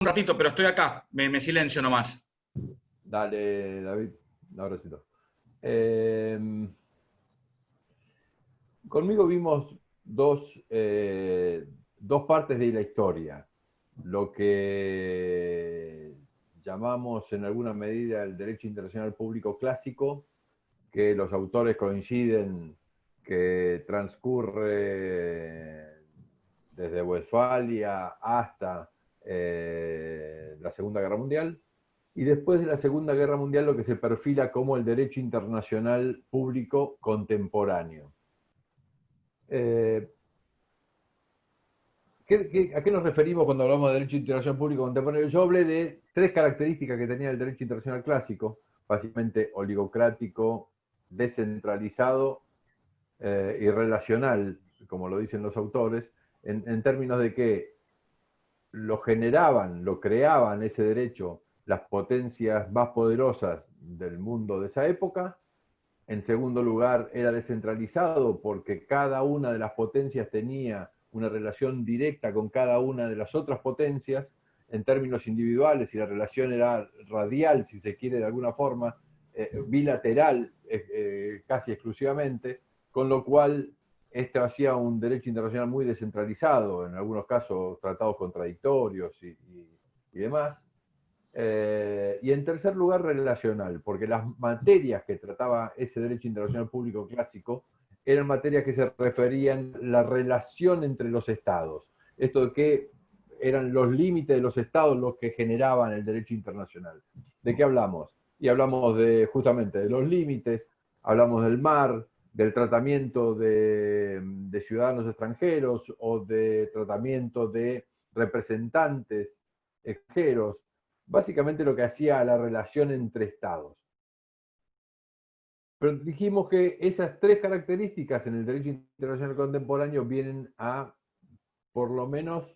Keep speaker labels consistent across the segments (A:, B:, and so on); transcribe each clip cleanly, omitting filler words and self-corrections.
A: un ratito, pero estoy acá, me silencio nomás.
B: Dale, David, ahora sí. Conmigo vimos dos partes de la historia. Lo que llamamos en alguna medida el derecho internacional público clásico, que los autores coinciden que transcurre desde Westfalia hasta la Segunda Guerra Mundial, y después de la Segunda Guerra Mundial lo que se perfila como el derecho internacional público contemporáneo. ¿A qué nos referimos cuando hablamos de derecho internacional público contemporáneo? Yo hablé de tres características que tenía el derecho internacional clásico, básicamente oligocrático, descentralizado y relacional, como lo dicen los autores, en términos de que lo generaban, lo creaban ese derecho las potencias más poderosas del mundo de esa época. En segundo lugar, era descentralizado porque cada una de las potencias tenía una relación directa con cada una de las otras potencias en términos individuales, y la relación era radial, si se quiere de alguna forma, bilateral casi exclusivamente, con lo cual esto hacía un derecho internacional muy descentralizado, en algunos casos tratados contradictorios y demás. Y en tercer lugar, relacional, porque las materias que trataba ese derecho internacional público clásico eran materias que se referían a la relación entre los estados. Esto de que eran los límites de los estados los que generaban el derecho internacional. ¿De qué hablamos? Y hablamos justamente de los límites, hablamos del mar, del tratamiento de ciudadanos extranjeros o de tratamiento de representantes extranjeros, básicamente lo que hacía la relación entre estados. Pero dijimos que esas tres características en el derecho internacional contemporáneo vienen a, por lo menos,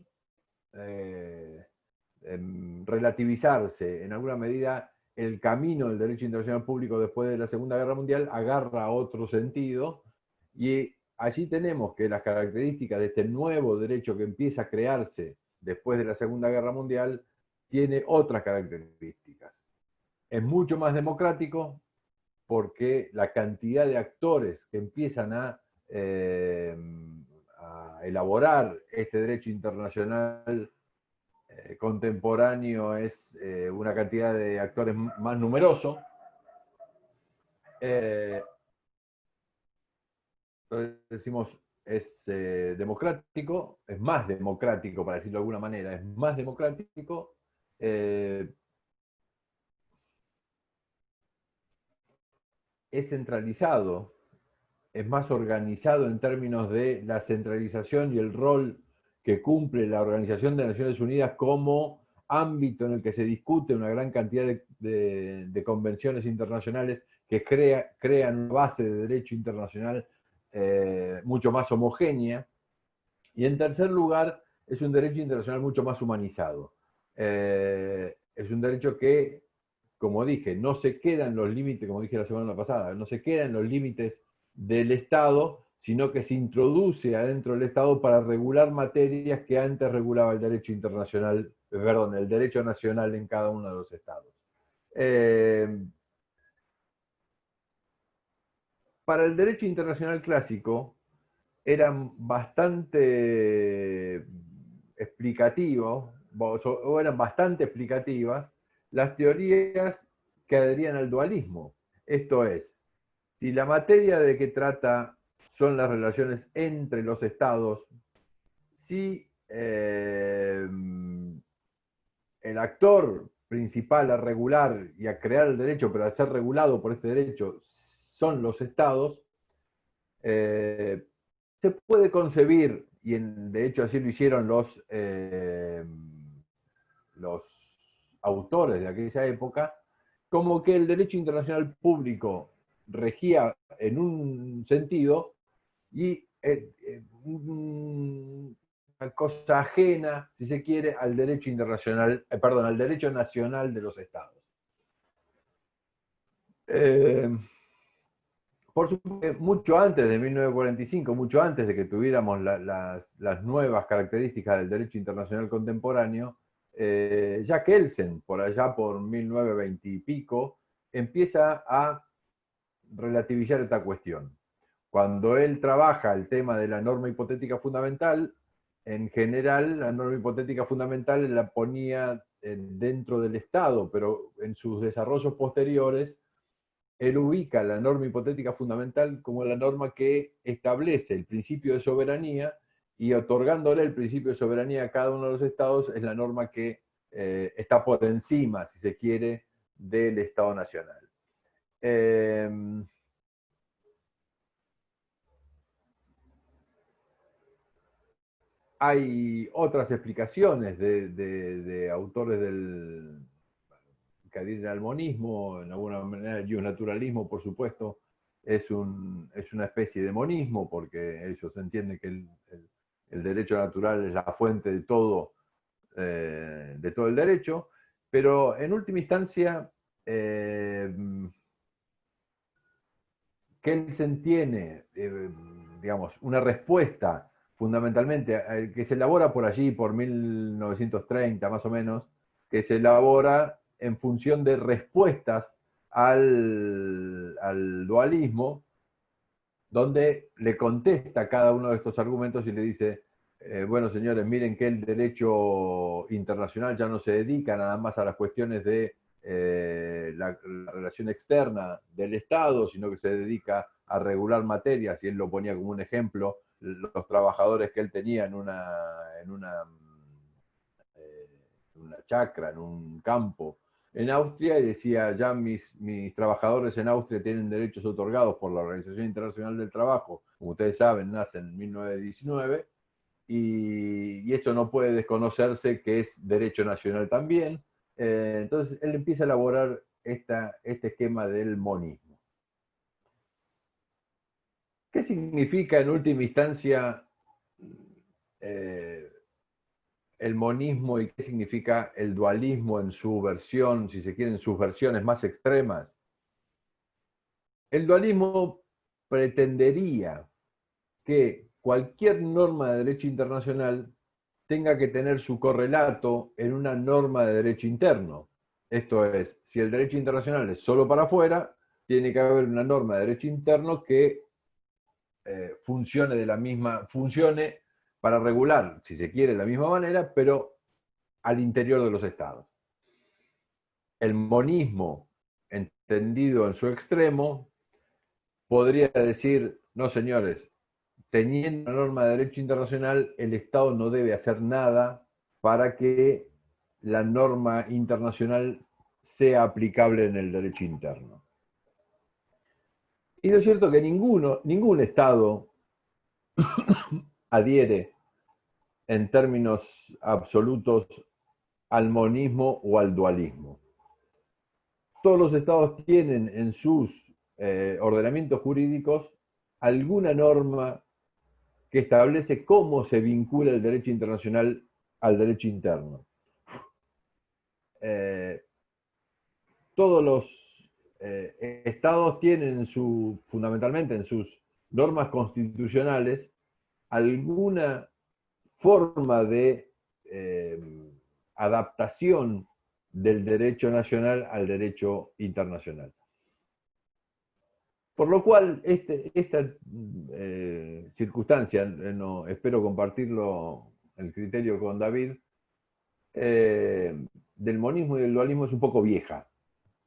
B: relativizarse. En alguna medida, el camino del derecho internacional público después de la Segunda Guerra Mundial agarra otro sentido, y allí tenemos que las características de este nuevo derecho que empieza a crearse después de la Segunda Guerra Mundial tiene otras características. Es mucho más democrático porque la cantidad de actores que empiezan a elaborar este derecho internacional contemporáneo es una cantidad de actores más numeroso. Entonces decimos, es democrático, es más democrático, para decirlo de alguna manera, es más democrático, es centralizado, es más organizado en términos de la centralización y el rol que cumple la Organización de Naciones Unidas como ámbito en el que se discute una gran cantidad de convenciones internacionales que crean una base de derecho internacional mucho más homogénea. Y en tercer lugar, es un derecho internacional mucho más humanizado. Es un derecho que, como dije, no se queda en los límites, como dije la semana pasada, no se queda en los límites del Estado, sino que se introduce adentro del Estado para regular materias que antes regulaba el derecho internacional, perdón, el derecho nacional en cada uno de los estados. Para el derecho internacional clásico, eran bastante explicativos, o eran bastante explicativas, las teorías que adherían al dualismo. Esto es, si la materia de que trata son las relaciones entre los estados, si el actor principal a regular y a crear el derecho, pero a ser regulado por este derecho, son los estados, se puede concebir, y de hecho así lo hicieron los autores de aquella época, como que el derecho internacional público regía en un sentido y una cosa ajena, si se quiere, al derecho internacional, perdón, al derecho nacional de los estados. Por supuesto, mucho antes de 1945, mucho antes de que tuviéramos las nuevas características del derecho internacional contemporáneo, Jack Kelsen, por allá por 1920 y pico, empieza a relativizar esta cuestión. Cuando él trabaja el tema de la norma hipotética fundamental, en general la norma hipotética fundamental la ponía dentro del Estado, pero en sus desarrollos posteriores, él ubica la norma hipotética fundamental como la norma que establece el principio de soberanía, y otorgándole el principio de soberanía a cada uno de los estados es la norma que está por encima, si se quiere, del Estado Nacional. Hay otras explicaciones de autores que adhieren al monismo, en alguna manera el naturalismo, por supuesto, es una especie de monismo, porque ellos entienden que el derecho natural es la fuente de todo el derecho, pero en última instancia, Kelsen tiene, digamos, una respuesta fundamentalmente que se elabora por allí, por 1930 más o menos, que se elabora en función de respuestas al dualismo, donde le contesta cada uno de estos argumentos y le dice, bueno, señores, miren que el derecho internacional ya no se dedica nada más a las cuestiones de la relación externa del Estado, sino que se dedica a regular materias, y él lo ponía como un ejemplo, los trabajadores que él tenía en una chacra, en un campo en Austria, y decía, ya mis trabajadores en Austria tienen derechos otorgados por la Organización Internacional del Trabajo, como ustedes saben, nace en 1919, y esto no puede desconocerse que es derecho nacional también. Entonces él empieza a elaborar este esquema del monismo. ¿Qué significa en última instancia el monismo, y qué significa el dualismo en su versión, si se quieren, sus versiones más extremas? El dualismo pretendería que cualquier norma de derecho internacional tenga que tener su correlato en una norma de derecho interno. Esto es, si el derecho internacional es solo para afuera, tiene que haber una norma de derecho interno que funcione para regular, si se quiere, de la misma manera, pero al interior de los estados. El monismo, entendido en su extremo, podría decir, no señores, teniendo una norma de derecho internacional, el Estado no debe hacer nada para que la norma internacional sea aplicable en el derecho interno. Y lo cierto es que ningún Estado adhiere en términos absolutos al monismo o al dualismo. Todos los estados tienen en sus ordenamientos jurídicos alguna norma que establece cómo se vincula el derecho internacional al derecho interno. Todos los estados tienen fundamentalmente en sus normas constitucionales alguna forma de adaptación del derecho nacional al derecho internacional. Por lo cual, esta circunstancia, espero compartirlo, el criterio con David, del monismo y del dualismo es un poco vieja,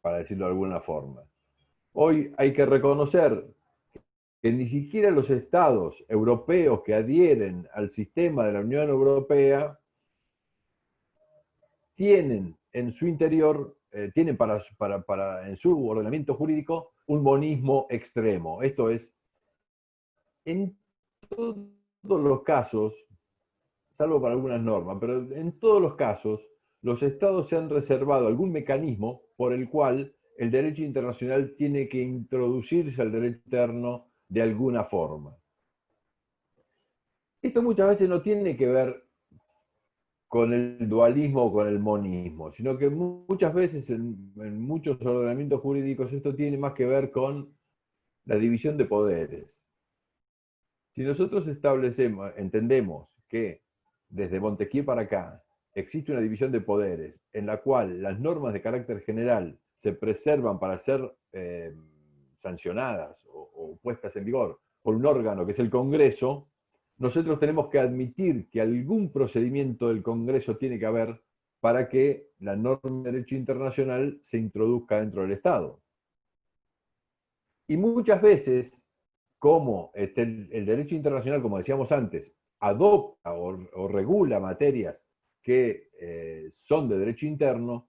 B: para decirlo de alguna forma. Hoy hay que reconocer que ni siquiera los estados europeos que adhieren al sistema de la Unión Europea tienen en su interior, tienen en su ordenamiento jurídico un monismo extremo. Esto es, en todos los casos, salvo para algunas normas, pero en todos los casos, los estados se han reservado algún mecanismo por el cual el derecho internacional tiene que introducirse al derecho interno de alguna forma. Esto muchas veces no tiene que ver con el dualismo o con el monismo, sino que muchas veces en muchos ordenamientos jurídicos esto tiene más que ver con la división de poderes. Si nosotros entendemos que desde Montesquieu para acá, existe una división de poderes en la cual las normas de carácter general se preservan para ser sancionadas o puestas en vigor por un órgano que es el Congreso, nosotros tenemos que admitir que algún procedimiento del Congreso tiene que haber para que la norma de derecho internacional se introduzca dentro del Estado. Y muchas veces, como el derecho internacional, como decíamos antes, adopta o regula materias que son de derecho interno,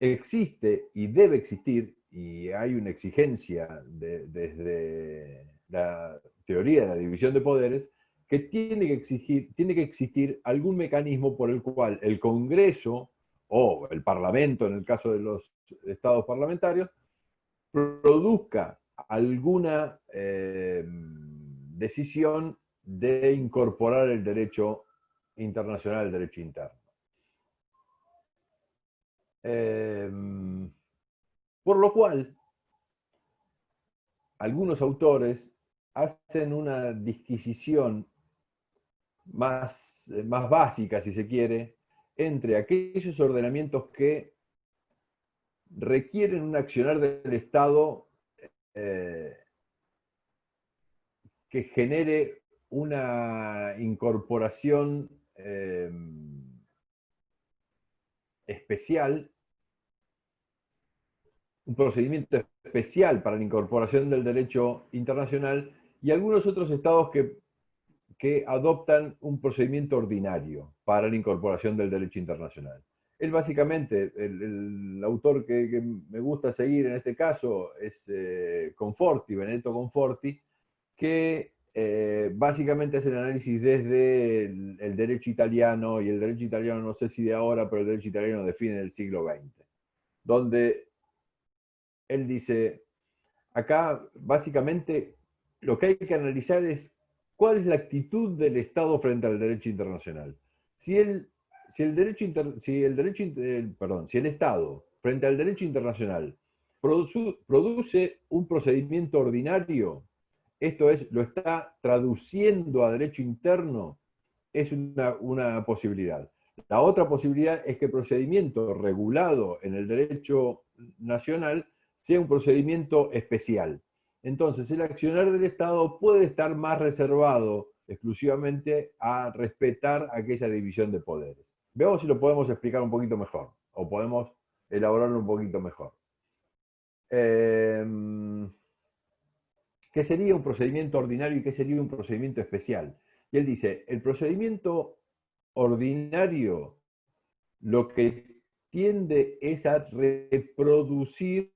B: existe y debe existir, y hay una exigencia desde la teoría de la división de poderes, que tiene que existir algún mecanismo por el cual el Congreso o el Parlamento, en el caso de los estados parlamentarios, produzca alguna decisión de incorporar el derecho internacional al derecho interno. Por lo cual, algunos autores hacen una disquisición más básica, si se quiere, entre aquellos ordenamientos que requieren un accionar del Estado que genere una incorporación especial, un procedimiento especial para la incorporación del derecho internacional, y algunos otros estados que adoptan un procedimiento ordinario para la incorporación del derecho internacional. Él básicamente, el autor que me gusta seguir en este caso es Conforti, Benedetto Conforti, que básicamente hace el análisis desde el derecho italiano, y el derecho italiano no sé si de ahora, pero el derecho italiano define el siglo XX, donde él dice, acá básicamente lo que hay que analizar es cuál es la actitud del Estado frente al derecho internacional. Si el Estado frente al derecho internacional produce un procedimiento ordinario, esto es, lo está traduciendo a derecho interno, es una posibilidad. La otra posibilidad es que el procedimiento regulado en el derecho nacional sea un procedimiento especial. Entonces, el accionar del Estado puede estar más reservado exclusivamente a respetar aquella división de poderes. Veamos si lo podemos explicar un poquito mejor, o podemos elaborarlo un poquito mejor. ¿Qué sería un procedimiento ordinario y qué sería un procedimiento especial? Y él dice, el procedimiento ordinario lo que tiende es a reproducir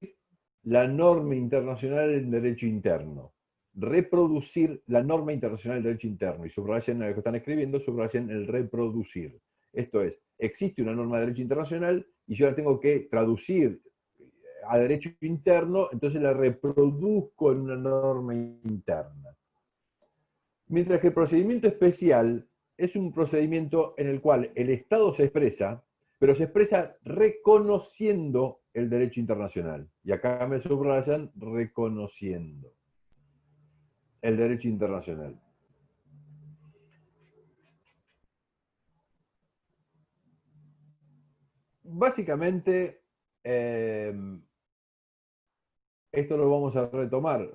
B: la norma internacional en derecho interno. Reproducir la norma internacional del derecho interno. Y subrayen lo que están escribiendo, subrayen el reproducir. Esto es, existe una norma de derecho internacional y yo la tengo que traducir a derecho interno, entonces la reproduzco en una norma interna. Mientras que el procedimiento especial es un procedimiento en el cual el Estado se expresa, pero se expresa reconociendo el derecho internacional. Y acá me subrayan reconociendo el derecho internacional. Básicamente, esto lo vamos a retomar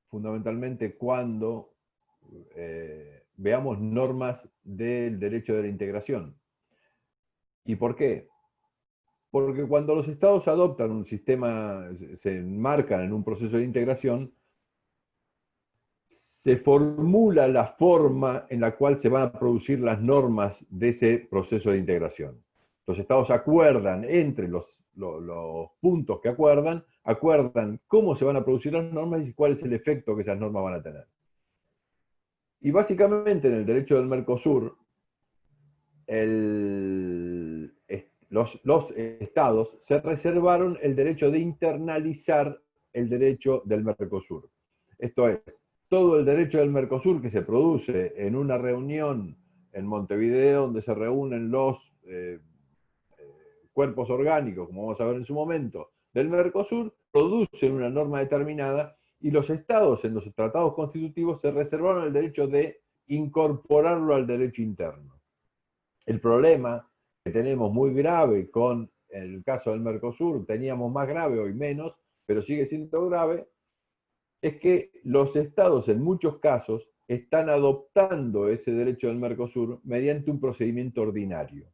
B: fundamentalmente cuando veamos normas del derecho de la integración. ¿Y por qué? Porque cuando los estados adoptan un sistema, se enmarcan en un proceso de integración, se formula la forma en la cual se van a producir las normas de ese proceso de integración. Los estados acuerdan entre los puntos que acuerdan cómo se van a producir las normas y cuál es el efecto que esas normas van a tener. Y básicamente en el derecho del Mercosur, los estados se reservaron el derecho de internalizar el derecho del Mercosur. Esto es, todo el derecho del Mercosur que se produce en una reunión en Montevideo, donde se reúnen los cuerpos orgánicos, como vamos a ver en su momento, del Mercosur, producen una norma determinada y los estados en los tratados constitutivos se reservaron el derecho de incorporarlo al derecho interno. El problema tenemos muy grave con el caso del Mercosur, teníamos más grave, hoy menos, pero sigue siendo grave, es que los estados en muchos casos están adoptando ese derecho del Mercosur mediante un procedimiento ordinario.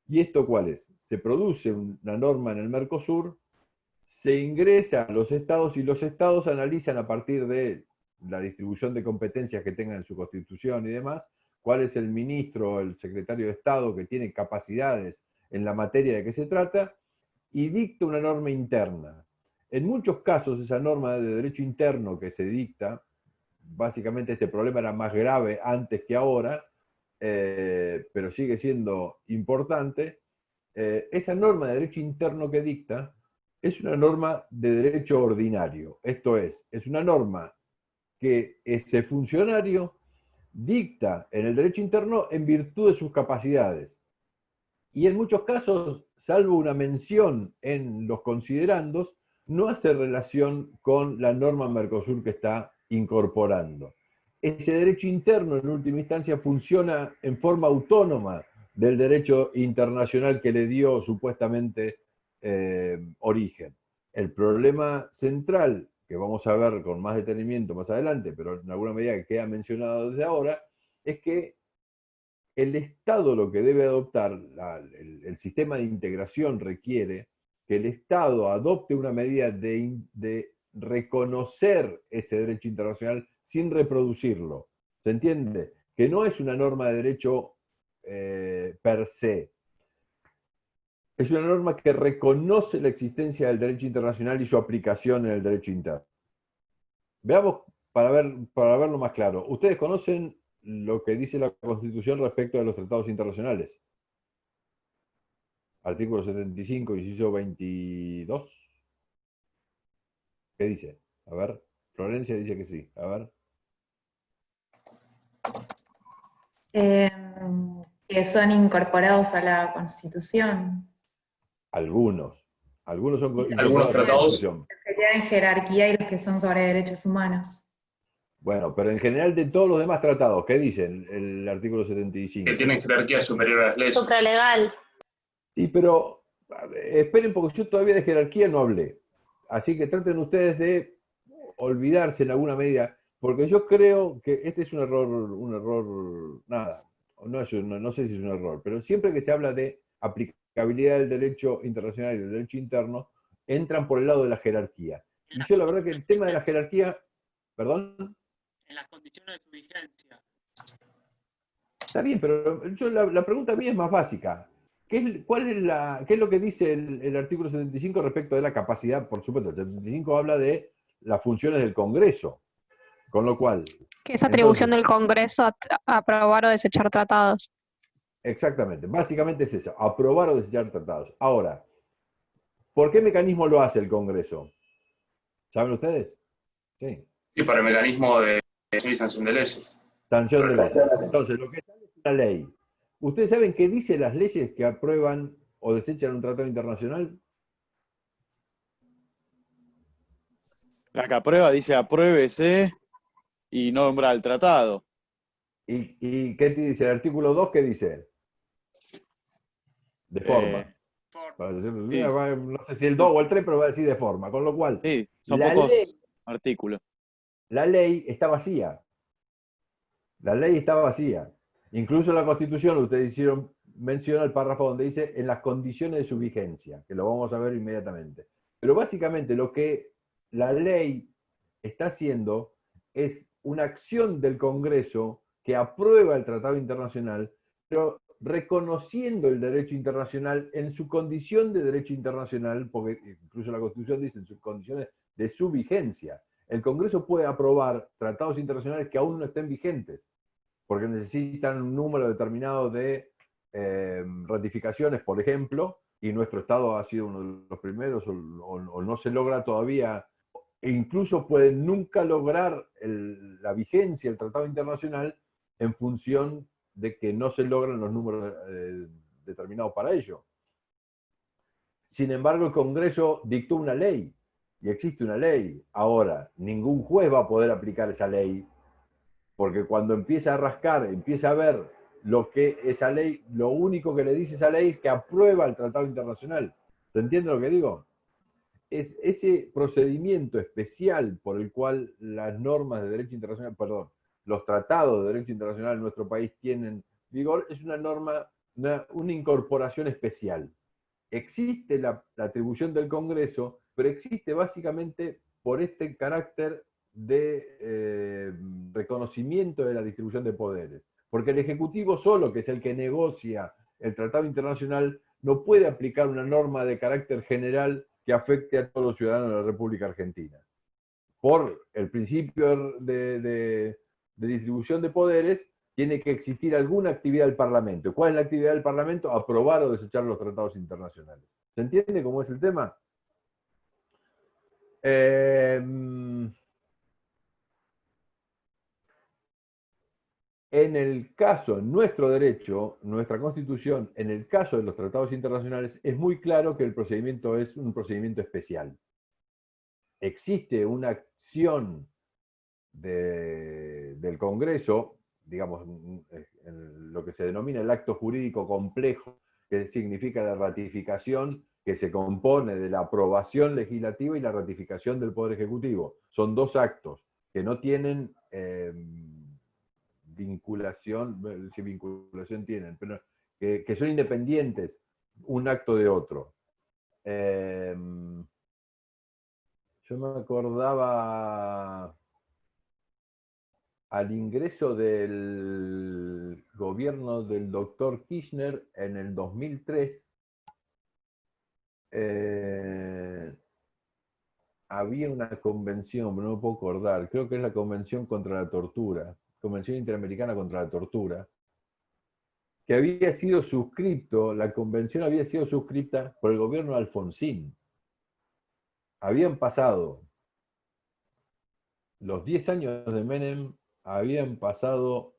B: ¿Y esto cuál es? Se produce una norma en el Mercosur, se ingresa a los estados y los estados analizan a partir de la distribución de competencias que tengan en su constitución y demás, cuál es el ministro o el secretario de Estado que tiene capacidades en la materia de que se trata y dicta una norma interna. En muchos casos esa norma de derecho interno que se dicta, básicamente este problema era más grave antes que ahora, pero sigue siendo importante, esa norma de derecho interno que dicta es una norma de derecho ordinario. Esto es una norma que ese funcionario dicta en el derecho interno en virtud de sus capacidades. Y en muchos casos, salvo una mención en los considerandos, no hace relación con la norma Mercosur que está incorporando. Ese derecho interno, en última instancia, funciona en forma autónoma del derecho internacional que le dio supuestamente origen. El problema central, que vamos a ver con más detenimiento más adelante, pero en alguna medida que queda mencionado desde ahora, es que el Estado lo que debe adoptar, el sistema de integración requiere que el Estado adopte una medida de reconocer ese derecho internacional sin reproducirlo. ¿Se entiende? Que no es una norma de derecho per se. Es una norma que reconoce la existencia del derecho internacional y su aplicación en el derecho interno. Veamos para verlo más claro. ¿Ustedes conocen lo que dice la Constitución respecto de los tratados internacionales? Artículo 75, inciso 22. ¿Qué dice? A ver, Florencia dice que sí. A ver.
C: Que son incorporados a la Constitución.
B: Algunos. Algunos son
C: Algunos
B: incorporados a la
A: tratados.
B: Constitución.
C: Los que tienen jerarquía y los que son sobre derechos humanos.
B: Bueno, pero en general de todos los demás tratados, ¿qué dice el artículo 75?
A: Que tienen jerarquía superior a las leyes.
D: Supralegal.
B: Sí, pero esperen porque yo todavía de jerarquía no hablé. Así que traten ustedes de olvidarse en alguna medida, porque yo creo que este es un error, nada, no sé si es un error, pero siempre que se habla de aplicabilidad del derecho internacional y del derecho interno, entran por el lado de la jerarquía. Y yo la verdad que el tema de la jerarquía, perdón.
E: En las condiciones de su vigencia.
B: Está bien, pero la pregunta mía es más básica. ¿Qué es lo que dice el artículo 75 respecto de la capacidad? Por supuesto, el 75 habla de las funciones del Congreso, con lo cual...
D: Que es atribución
B: entonces,
D: del Congreso a aprobar o desechar tratados.
B: exactamente, básicamente es eso, aprobar o desechar tratados. Ahora, ¿por qué mecanismo lo hace el Congreso? ¿Saben ustedes? Sí.
A: Sí, para el mecanismo de sanción de leyes.
B: Sanción de leyes. Entonces, lo que sale es una ley. ¿Ustedes saben qué dice las leyes que aprueban o desechan un tratado internacional?
F: La que aprueba dice apruébese y nombra el tratado.
B: ¿Y qué te dice? El artículo 2, ¿qué dice? De forma.
F: Sí.
B: No sé si el 2 o el 3, pero va a decir de forma. Con lo cual,
F: Sí, son
B: la
F: pocos
B: ley,
F: artículos.
B: la ley está vacía. La ley está vacía. Incluso en la Constitución, ustedes hicieron mención al párrafo donde dice en las condiciones de su vigencia, que lo vamos a ver inmediatamente. Pero básicamente lo que la ley está haciendo es una acción del Congreso que aprueba el Tratado Internacional, pero reconociendo el derecho internacional en su condición de derecho internacional, porque incluso la Constitución dice en sus condiciones de su vigencia. El Congreso puede aprobar tratados internacionales que aún no estén vigentes, porque necesitan un número determinado de ratificaciones, por ejemplo, y nuestro Estado ha sido uno de los primeros, o no se logra todavía, e incluso pueden nunca lograr la vigencia del Tratado Internacional en función de que no se logran los números determinados para ello. Sin embargo, el Congreso dictó una ley, y existe una ley. Ahora, ningún juez va a poder aplicar esa ley, porque cuando empieza a rascar, empieza a ver lo que esa ley, lo único que le dice esa ley es que aprueba el tratado internacional. ¿Se entiende lo que digo? Es ese procedimiento especial por el cual las normas de derecho internacional, perdón, los tratados de derecho internacional en nuestro país tienen vigor, es una norma, una incorporación especial. Existe la atribución del Congreso, pero existe básicamente por este carácter de reconocimiento de la distribución de poderes. Porque el Ejecutivo solo, que es el que negocia el Tratado Internacional, no puede aplicar una norma de carácter general que afecte a todos los ciudadanos de la República Argentina. Por el principio de distribución de poderes, tiene que existir alguna actividad del Parlamento. ¿Cuál es la actividad del Parlamento? Aprobar o desechar los tratados internacionales. ¿Se entiende cómo es el tema? En el caso, en nuestro derecho, nuestra Constitución, en el caso de los tratados internacionales, es muy claro que el procedimiento es un procedimiento especial. Existe una acción del Congreso, digamos, en lo que se denomina el acto jurídico complejo, que significa la ratificación, que se compone de la aprobación legislativa y la ratificación del Poder Ejecutivo. Son dos actos que no tienen vinculación, si vinculación tienen, pero que son independientes un acto de otro. Yo me acordaba al ingreso del gobierno del doctor Kirchner en el 2003, había una convención, pero no me puedo acordar, creo que es la Convención contra la Tortura, Convención Interamericana contra la Tortura, que había sido suscrito, la convención había sido suscrita por el gobierno de Alfonsín. Habían pasado los 10 años de Menem, habían pasado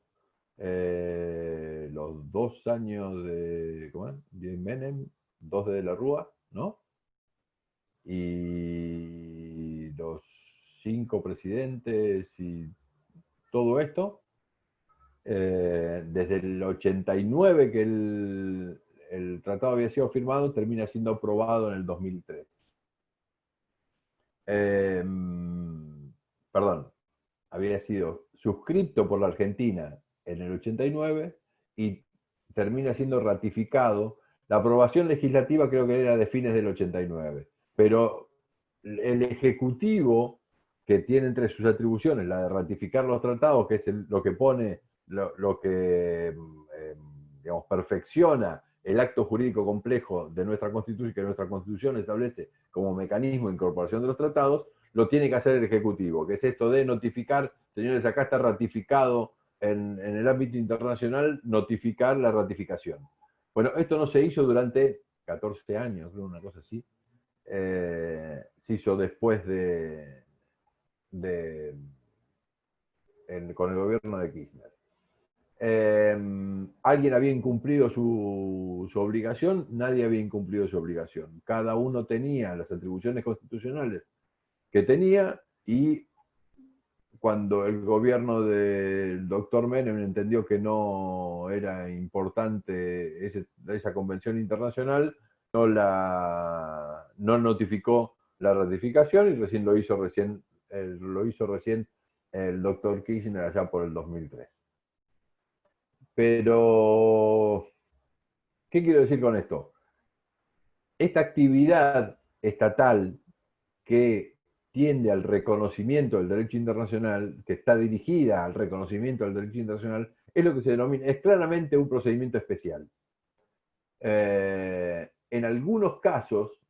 B: los 2 años de, ¿cómo es? De Menem, 2 de la Rúa, ¿no? Y los 5 presidentes y todo esto. Desde el 89 que el tratado había sido firmado, termina siendo aprobado en el 2003. Perdón, había sido suscrito por la Argentina en el 89 y termina siendo ratificado. La aprobación legislativa creo que era de fines del 89, pero el Ejecutivo, que tiene entre sus atribuciones la de ratificar los tratados, que es lo que pone, lo que digamos, perfecciona el acto jurídico complejo de nuestra Constitución, que nuestra Constitución establece como mecanismo de incorporación de los tratados, lo tiene que hacer el Ejecutivo, que es esto de notificar, señores, acá está ratificado en el ámbito internacional, notificar la ratificación. Bueno, esto no se hizo durante 14 años, creo, una cosa así. Se hizo después con el gobierno de Kirchner. ¿Alguien había incumplido su obligación? Nadie había incumplido su obligación. Cada uno tenía las atribuciones constitucionales que tenía, y cuando el gobierno del doctor Menem entendió que no era importante esa convención internacional, no notificó la ratificación, y recién lo hizo recién el doctor Kirchner allá por el 2003. Pero, ¿qué quiero decir con esto? Esta actividad estatal que tiende al reconocimiento del derecho internacional, que está dirigida al reconocimiento del derecho internacional, es lo que se denomina, es claramente un procedimiento especial. En algunos casos,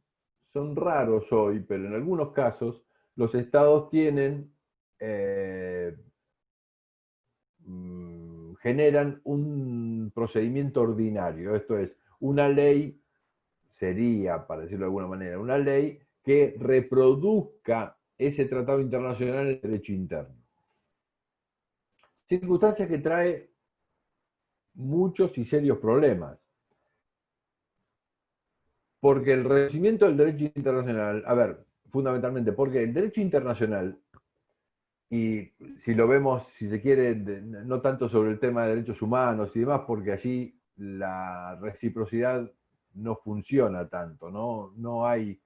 B: son raros hoy, pero en algunos casos, los estados generan un procedimiento ordinario, esto es, una ley sería, para decirlo de alguna manera, una ley que reproduzca ese tratado internacional en el derecho interno. Circunstancias que trae muchos y serios problemas. Porque el reconocimiento del derecho internacional, a ver, fundamentalmente, porque el derecho internacional Y si lo vemos, si se quiere, no tanto sobre el tema de derechos humanos y demás, porque allí la reciprocidad no funciona tanto, no hay...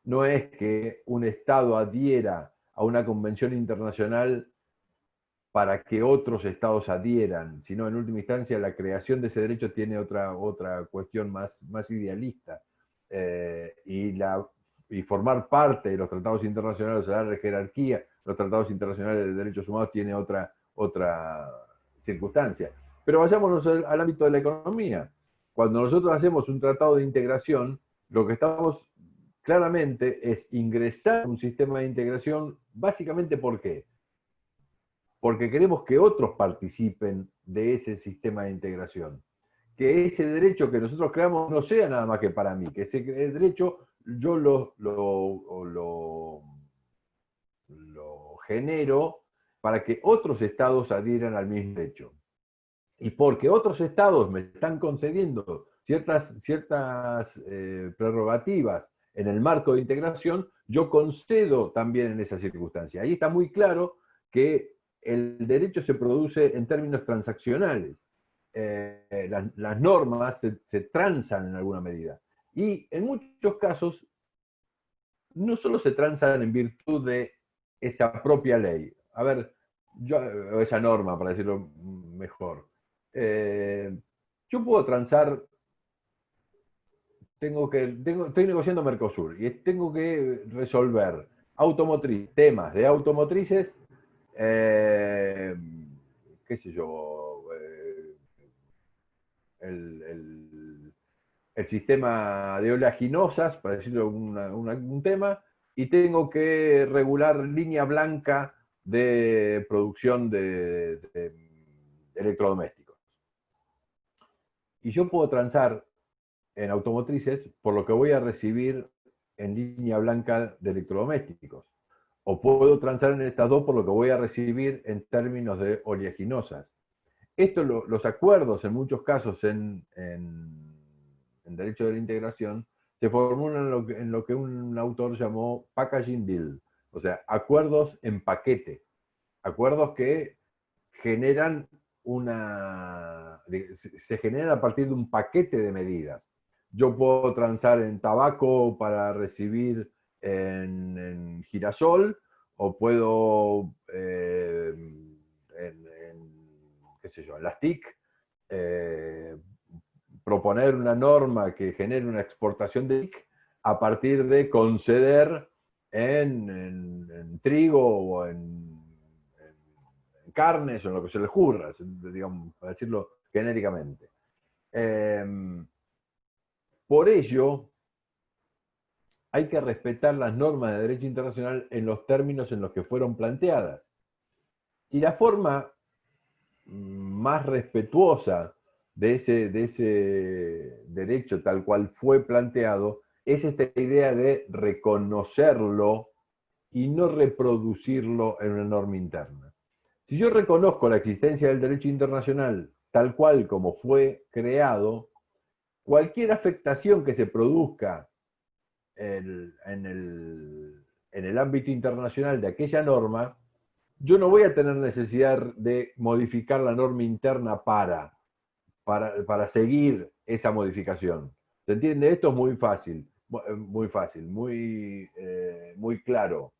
B: no es que un Estado adhiera a una convención internacional para que otros Estados adhieran, sino en última instancia la creación de ese derecho tiene otra cuestión más idealista. Y formar parte de los tratados internacionales, o sea, la jerarquía, los tratados internacionales de derechos humanos tiene otra circunstancia. Pero vayámonos al ámbito de la economía. Cuando nosotros hacemos un tratado de integración, lo que estamos claramente es ingresar a un sistema de integración, básicamente ¿por qué? Porque queremos que otros participen de ese sistema de integración. Que ese derecho que nosotros creamos no sea nada más que para mí, que ese derecho yo lo genero para que otros estados adhieran al mismo derecho. Y porque otros estados me están concediendo ciertas prerrogativas en el marco de integración, yo concedo también en esa circunstancia. Ahí está muy claro que el derecho se produce en términos transaccionales. Las normas se transan en alguna medida. Y en muchos casos, no solo se transan en virtud de esa propia ley. A ver, esa norma, para decirlo mejor. Yo puedo transar, estoy negociando Mercosur y tengo que resolver temas de automotrices, qué sé yo, el sistema de oleaginosas, para decirlo un tema, y tengo que regular línea blanca de producción de electrodomésticos. Y yo puedo transar en automotrices por lo que voy a recibir en línea blanca de electrodomésticos. O puedo transar en estas dos por lo que voy a recibir en términos de oleaginosas. Los acuerdos, en muchos casos en derecho de la integración, se formulan en lo que un autor llamó packaging deal, o sea, acuerdos en paquete, acuerdos que generan se generan a partir de un paquete de medidas. Yo puedo transar en tabaco para recibir en girasol, o puedo qué sé yo, en las TIC, proponer una norma que genere una exportación de TIC a partir de conceder en trigo o en carnes o en lo que se les ocurra, digamos, para decirlo genéricamente. Por ello, hay que respetar las normas de derecho internacional en los términos en los que fueron planteadas. Y la forma más respetuosa de ese derecho tal cual fue planteado es esta idea de reconocerlo y no reproducirlo en una norma interna. Si yo reconozco la existencia del derecho internacional tal cual como fue creado, cualquier afectación que se produzca en el ámbito internacional de aquella norma, yo no voy a tener necesidad de modificar la norma interna para seguir esa modificación. ¿Se entiende? Esto es muy fácil, muy claro.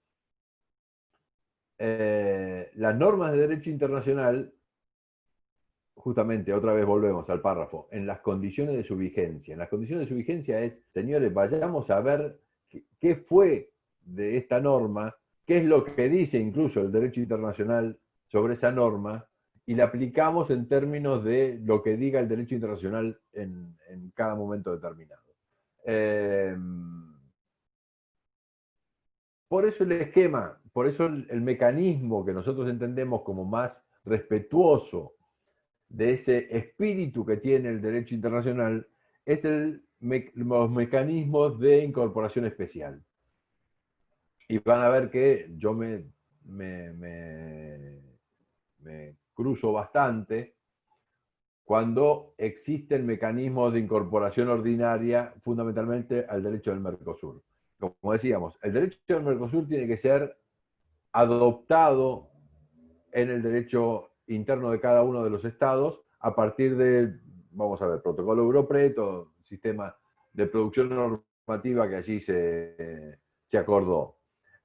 B: Las normas de derecho internacional, justamente, otra vez volvemos al párrafo, en las condiciones de su vigencia. En las condiciones de su vigencia es, señores, vayamos a ver qué fue de esta norma, qué es lo que dice incluso el derecho internacional sobre esa norma, y la aplicamos en términos de lo que diga el derecho internacional en cada momento determinado. Por eso el esquema, por eso el mecanismo que nosotros entendemos como más respetuoso de ese espíritu que tiene el derecho internacional es los mecanismos de incorporación especial. Y van a ver que yo me cruzo bastante cuando existen mecanismos de incorporación ordinaria fundamentalmente al derecho del Mercosur. como decíamos, el derecho del Mercosur tiene que ser adoptado en el derecho interno de cada uno de los estados a partir de, vamos a ver, protocolo Europret o sistema de producción normativa que allí se acordó.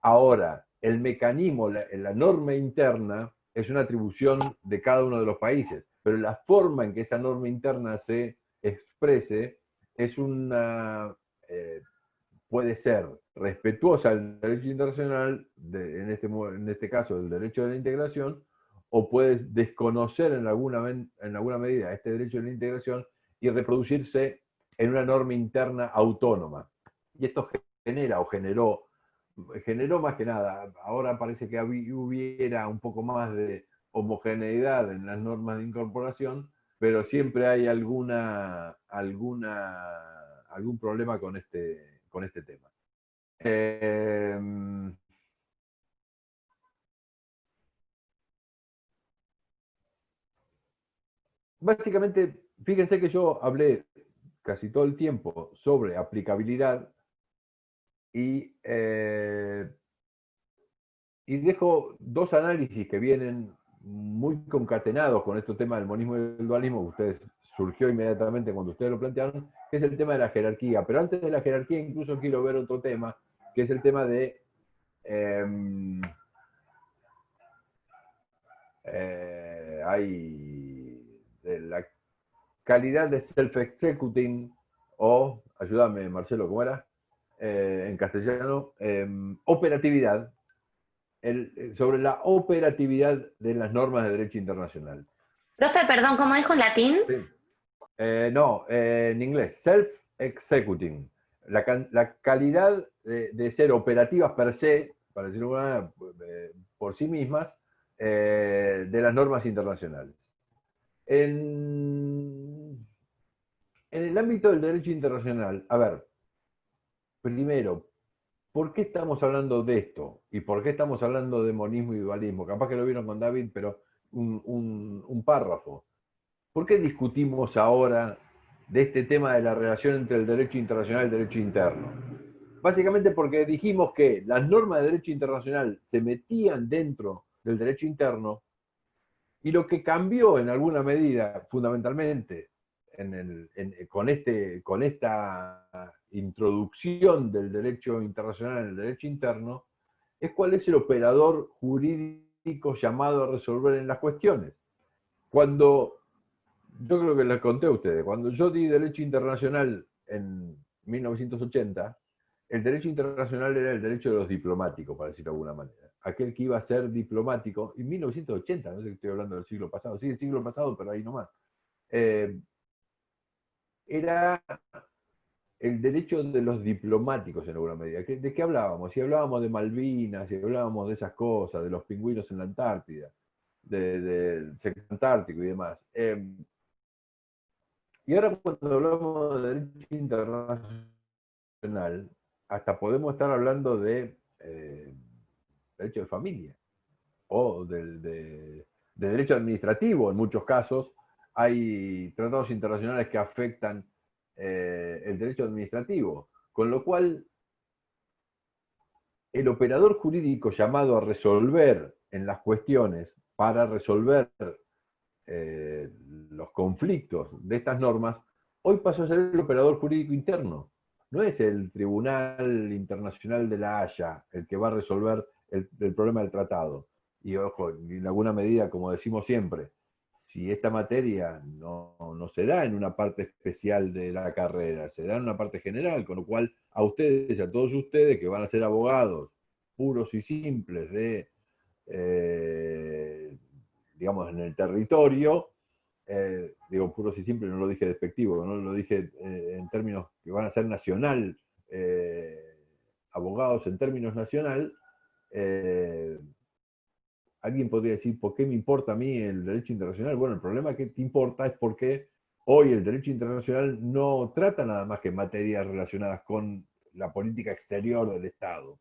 B: Ahora, el mecanismo, la norma interna es una atribución de cada uno de los países, pero la forma en que esa norma interna se exprese es puede ser respetuosa al derecho internacional, en este caso el derecho de la integración, o puedes desconocer en alguna medida este derecho de la integración y reproducirse en una norma interna autónoma. Y esto generó más que nada, ahora parece que hubiera un poco más de homogeneidad en las normas de incorporación, pero siempre hay algún problema con este tema. Básicamente, fíjense que yo hablé casi todo el tiempo sobre aplicabilidad y dejo dos análisis que vienen muy concatenados con este tema del monismo y el dualismo, que ustedes surgió inmediatamente cuando ustedes lo plantearon, que es el tema de la jerarquía. Pero antes de la jerarquía incluso quiero ver otro tema, que es el tema de de la calidad de self-executing, o, ayúdame Marcelo, ¿cómo era? En castellano, operatividad, sobre la operatividad de las normas de derecho internacional.
G: Profe, perdón, ¿cómo dijo en latín?
B: Sí. No, en inglés, self-executing. La calidad de ser operativas per se, para decirlo de alguna manera, por sí mismas, de las normas internacionales. En el ámbito del derecho internacional, a ver, primero, ¿por qué estamos hablando de esto? ¿Y por qué estamos hablando de monismo y dualismo? Capaz que lo vieron con David, pero un párrafo. ¿Por qué discutimos ahora de este tema de la relación entre el derecho internacional y el derecho interno? Básicamente porque dijimos que las normas de derecho internacional se metían dentro del derecho interno y lo que cambió en alguna medida, fundamentalmente, con esta introducción del derecho internacional en el derecho interno, es cuál es el operador jurídico llamado a resolver en las cuestiones. Yo creo que les conté a ustedes, cuando yo di derecho internacional en 1980, el derecho internacional era el derecho de los diplomáticos, para decirlo de alguna manera. Aquel que iba a ser diplomático, en 1980, no sé si estoy hablando del siglo pasado, sí, el siglo pasado, pero ahí nomás. Era el derecho de los diplomáticos en alguna medida. ¿De qué hablábamos? Si hablábamos de Malvinas, si hablábamos de esas cosas, de los pingüinos en la Antártida, del sector antártico y demás. Y ahora cuando hablamos de derecho internacional, hasta podemos estar hablando de derecho de familia o de derecho administrativo. En muchos casos hay tratados internacionales que afectan el derecho administrativo, con lo cual el operador jurídico llamado a resolver en las cuestiones para resolver los conflictos de estas normas, hoy pasó a ser el operador jurídico interno. No es el Tribunal Internacional de la Haya el que va a resolver el problema del tratado. Y ojo, en alguna medida, como decimos siempre, si esta materia no se da en una parte especial de la carrera, se da en una parte general, con lo cual a ustedes y a todos ustedes que van a ser abogados puros y simples digamos, en el territorio, digo puros y simples, no lo dije despectivo, no lo dije en términos que van a ser nacional, abogados en términos nacional, alguien podría decir, ¿por qué me importa a mí el derecho internacional? Bueno, el problema que te importa es porque hoy el derecho internacional no trata nada más que materias relacionadas con la política exterior del Estado.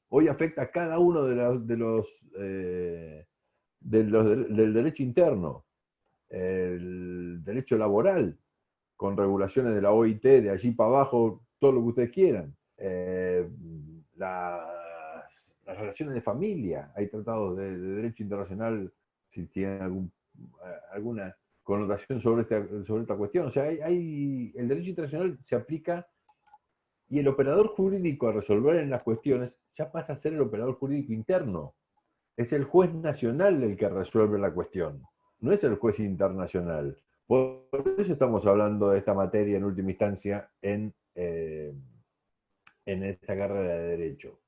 B: Hoy afecta a cada uno del derecho interno, el derecho laboral, con regulaciones de la OIT, de allí para abajo, todo lo que ustedes quieran. las relaciones de familia. Hay tratados de derecho internacional, si tienen alguna connotación sobre esta cuestión. O sea, el derecho internacional se aplica y el operador jurídico a resolver en las cuestiones ya pasa a ser el operador jurídico interno. Es el juez nacional el que resuelve la cuestión, no es el juez internacional. Por eso estamos hablando de esta materia en última instancia en esta carrera de Derecho.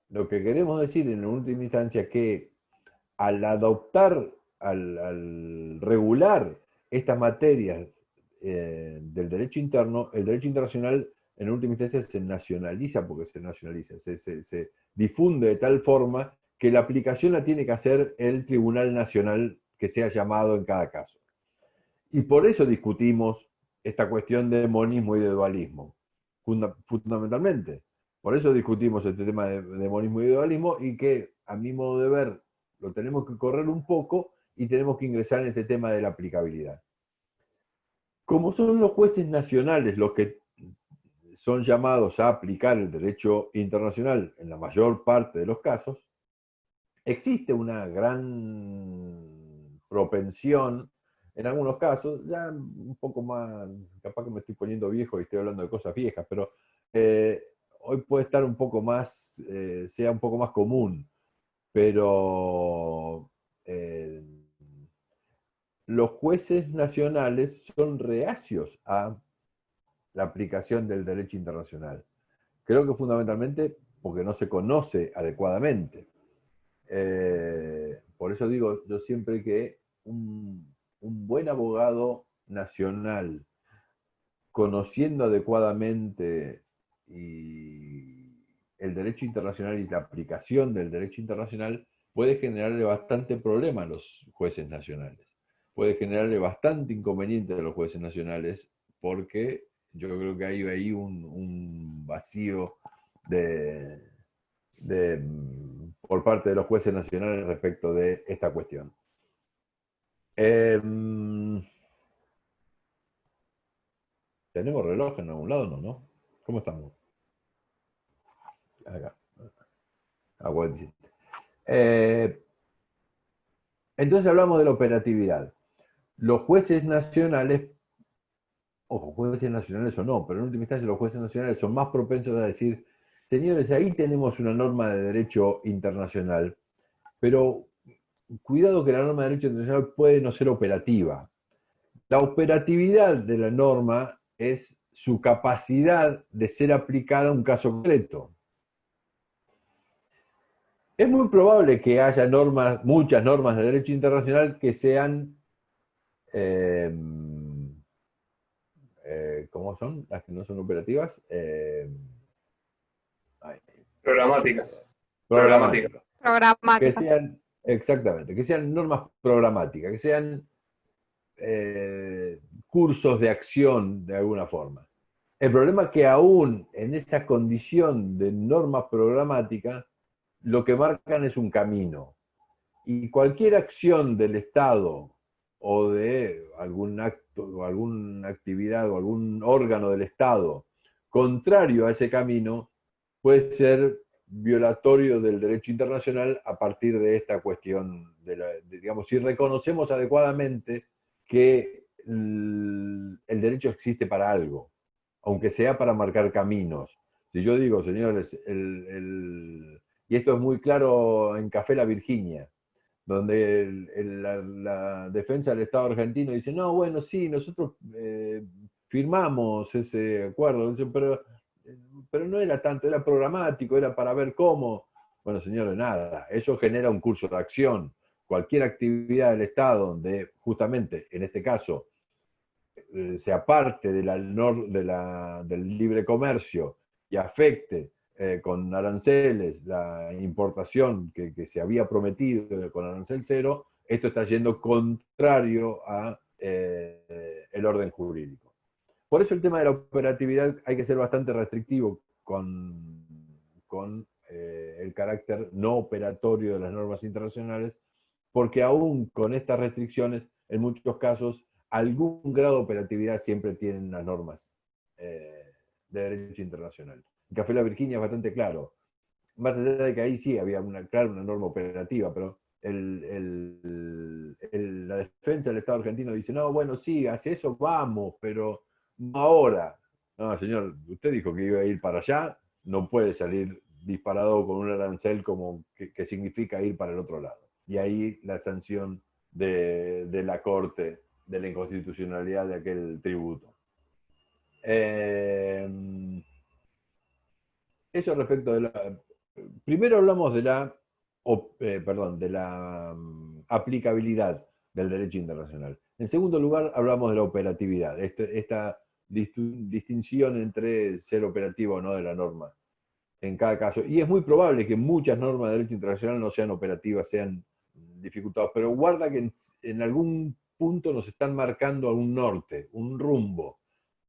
B: Lo que queremos decir en última instancia es que al adoptar, al regular estas materias del derecho interno, el derecho internacional en última instancia se nacionaliza, porque se nacionaliza, se difunde de tal forma que la aplicación la tiene que hacer el Tribunal Nacional que sea llamado en cada caso. Y por eso discutimos esta cuestión de monismo y de dualismo, fundamentalmente. Por eso discutimos este tema de monismo y de dualismo, y que, a mi modo de ver, lo tenemos que correr un poco y tenemos que ingresar en este tema de la aplicabilidad. Como son los jueces nacionales los que son llamados a aplicar el derecho internacional en la mayor parte de los casos, existe una gran propensión, en algunos casos, ya un poco más, capaz que me estoy poniendo viejo y estoy hablando de cosas viejas, pero hoy puede estar un poco más, sea un poco más común, pero los jueces nacionales son reacios a la aplicación del derecho internacional. Creo que fundamentalmente porque no se conoce adecuadamente. Por eso digo yo siempre que un buen abogado nacional, conociendo adecuadamente el derecho internacional y la aplicación del derecho internacional, puede generarle bastante problema a los jueces nacionales. Puede generarle bastante inconveniente a los jueces nacionales, porque yo creo que hay ahí un vacío por parte de los jueces nacionales respecto de esta cuestión. ¿Tenemos reloj en algún lado? No. ¿Cómo estamos? Acá. Entonces hablamos de la operatividad. Los jueces nacionales, ojo, jueces nacionales o no, pero en última instancia los jueces nacionales son más propensos a decir: señores, ahí tenemos una norma de derecho internacional, pero cuidado que la norma de derecho internacional puede no ser operativa. La operatividad de la norma es su capacidad de ser aplicada a un caso concreto. Es muy probable que haya muchas normas de derecho internacional que sean, ¿cómo son? Las que no son operativas.
A: Programáticas.
B: Que sean, exactamente, que sean normas programáticas, que sean cursos de acción de alguna forma. El problema es que aún en esa condición de norma programática, lo que marcan es un camino. Y cualquier acción del Estado o de algún acto o alguna actividad o algún órgano del Estado contrario a ese camino puede ser violatorio del derecho internacional a partir de esta cuestión, digamos, si reconocemos adecuadamente que el derecho existe para algo, aunque sea para marcar caminos. Si yo digo, señores, y esto es muy claro en Café La Virginia, donde la defensa del Estado argentino dice: no, bueno, sí, nosotros firmamos ese acuerdo, pero no era tanto, era programático, era para ver cómo. Bueno, señores, nada, eso genera un curso de acción. Cualquier actividad del Estado donde justamente, en este caso, se aparte del libre comercio y afecte con aranceles la importación que se había prometido con arancel cero, esto está yendo contrario a el orden jurídico. Por eso el tema de la operatividad hay que ser bastante restrictivo con el carácter no operatorio de las normas internacionales, porque aún con estas restricciones, en muchos casos algún grado de operatividad siempre tienen las normas de derecho internacional. En Café La Virginia es bastante claro. Más allá de que ahí sí había una norma operativa, pero la defensa del Estado argentino dice, no, bueno, sí, hacia eso vamos, pero no ahora. No, señor, usted dijo que iba a ir para allá, no puede salir disparado con un arancel como que significa ir para el otro lado. Y ahí la sanción de la Corte de la inconstitucionalidad de aquel tributo. Eso respecto de la... Primero hablamos de la, aplicabilidad del derecho internacional. En segundo lugar, hablamos de la operatividad, esta distinción entre ser operativo o no de la norma en cada caso. Y es muy probable que muchas normas de derecho internacional no sean operativas, sean dificultadas, pero guarda que en algún punto nos están marcando algún norte, un rumbo,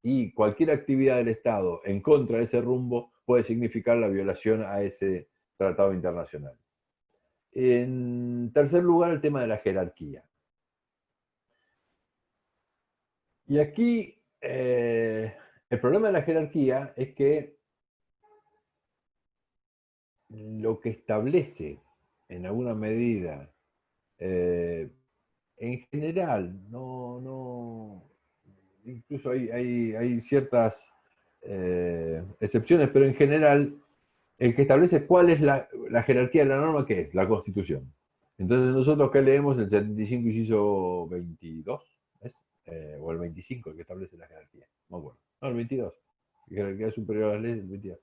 B: y cualquier actividad del Estado en contra de ese rumbo puede significar la violación a ese tratado internacional. En tercer lugar, el tema de la jerarquía. Y aquí el problema de la jerarquía es que lo que establece en alguna medida, en general, incluso hay ciertas excepciones, pero en general, el que establece cuál es la jerarquía de la norma, ¿qué es? La Constitución. Entonces nosotros que leemos el 75 inciso 22, ¿es? O el 25, el que establece la jerarquía, no me acuerdo. No, el 22, la jerarquía superior a las leyes, el 22.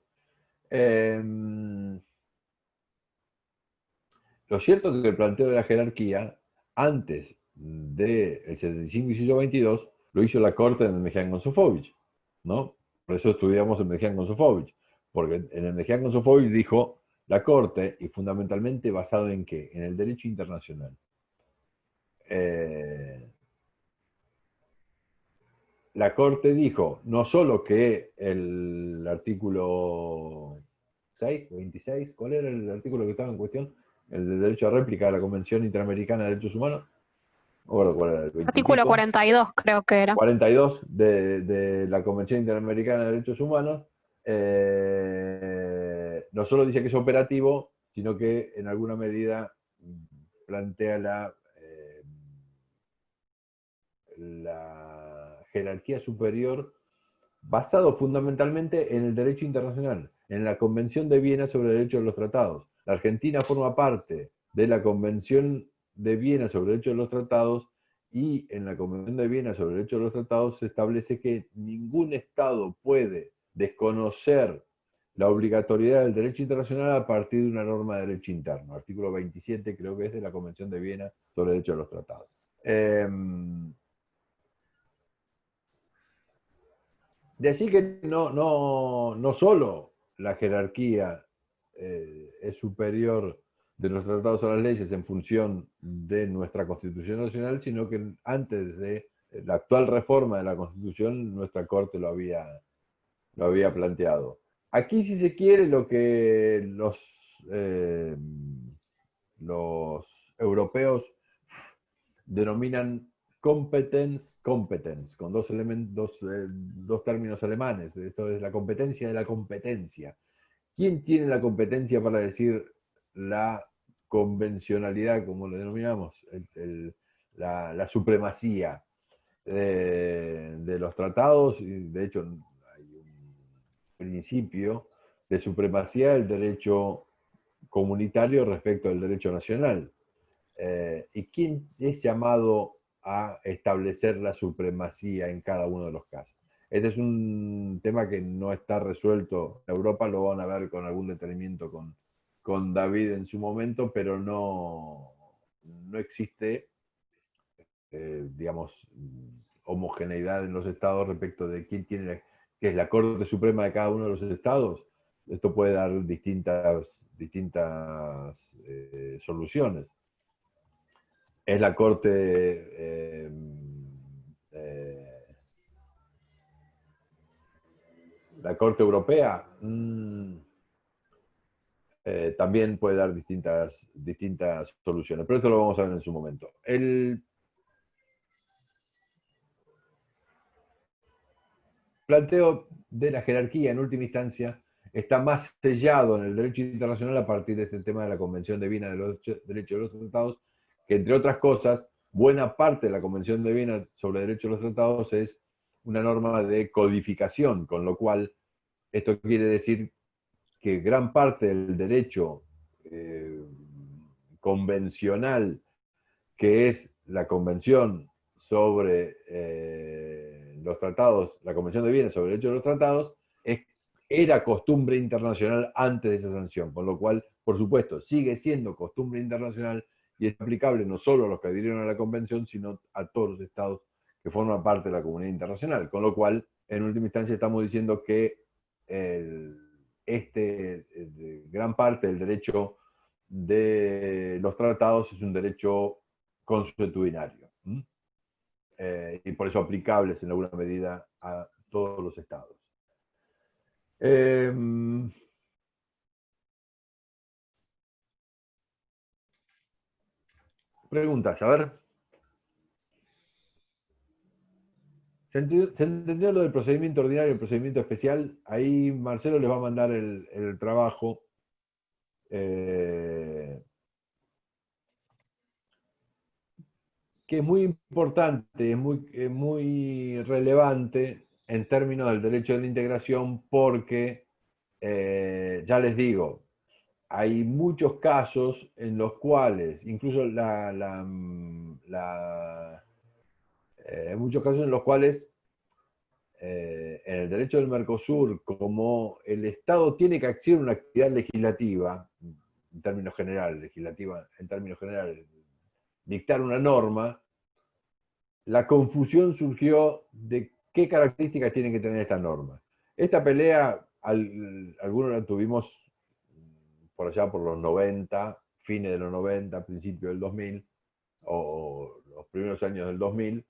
B: Lo cierto es que el planteo de la jerarquía, antes del 75 inciso 22, lo hizo la Corte en el Mejía-González, ¿no? Por eso estudiamos el Mejía-González, porque en el Mejía-González dijo la Corte, y fundamentalmente basado en ¿qué? En el derecho internacional. La Corte dijo no solo que el artículo 6, 26, ¿cuál era el artículo que estaba en cuestión? El de derecho a réplica de la Convención Interamericana de Derechos Humanos. No recuerdo cuál era el 20
D: Artículo 42 creo que era.
B: 42 de la Convención Interamericana de Derechos Humanos. No solo dice que es operativo, sino que en alguna medida plantea la jerarquía superior basado fundamentalmente en el derecho internacional, en la Convención de Viena sobre el Derecho de los Tratados. La Argentina forma parte de la Convención de Viena sobre el Derecho de los Tratados, y en la Convención de Viena sobre el Derecho de los Tratados se establece que ningún Estado puede desconocer la obligatoriedad del derecho internacional a partir de una norma de derecho interno. Artículo 27 creo que es de la Convención de Viena sobre el Derecho de los Tratados. De así que no solo la jerarquía es superior de los tratados a las leyes en función de nuestra Constitución Nacional, sino que antes de la actual reforma de la Constitución, nuestra Corte lo había planteado. Aquí, si se quiere, lo que los europeos denominan competence, con dos términos alemanes. Esto es la competencia de la competencia. ¿Quién tiene la competencia para decir la convencionalidad, como lo denominamos, la supremacía de los tratados? Y de hecho, hay un principio de supremacía del derecho comunitario respecto al derecho nacional. ¿Y quién es llamado a establecer la supremacía en cada uno de los casos? Este es un tema que no está resuelto. En Europa lo van a ver con algún detenimiento con David en su momento, pero no existe, digamos, homogeneidad en los estados respecto de quién tiene, que es la Corte Suprema de cada uno de los estados. Esto puede dar distintas soluciones. Es la Corte Europea. También puede dar distintas soluciones, pero esto lo vamos a ver en su momento. planteo de la jerarquía en última instancia está más sellado en el derecho internacional a partir de este tema de la Convención de Viena de los Derechos de los Tratados, que entre otras cosas, buena parte de la Convención de Viena sobre Derechos de los Tratados es una norma de codificación, con lo cual esto quiere decir que gran parte del derecho convencional, que es la Convención sobre los tratados, la Convención de Viena sobre Derechos de los Tratados, era costumbre internacional antes de esa sanción, por lo cual, por supuesto, sigue siendo costumbre internacional y es aplicable no solo a los que adhirieron a la Convención, sino a todos los estados que forman parte de la comunidad internacional. Con lo cual, en última instancia, estamos diciendo que gran parte del derecho de los tratados es un derecho consuetudinario. Y por eso aplicables en alguna medida a todos los estados. Preguntas, a ver. ¿Se entendió lo del procedimiento ordinario y el procedimiento especial? Ahí Marcelo les va a mandar el trabajo. Que es muy importante, es muy relevante en términos del derecho de la integración porque, ya les digo, hay muchos casos en los cuales, incluso muchos casos en los cuales en el derecho del Mercosur, como el Estado tiene que hacer una actividad legislativa, en términos generales, dictar una norma, la confusión surgió de qué características tiene que tener esta norma. Esta pelea, algunos la tuvimos por allá por los 90, fines de los 90, principios del 2000, o los primeros años del 2000,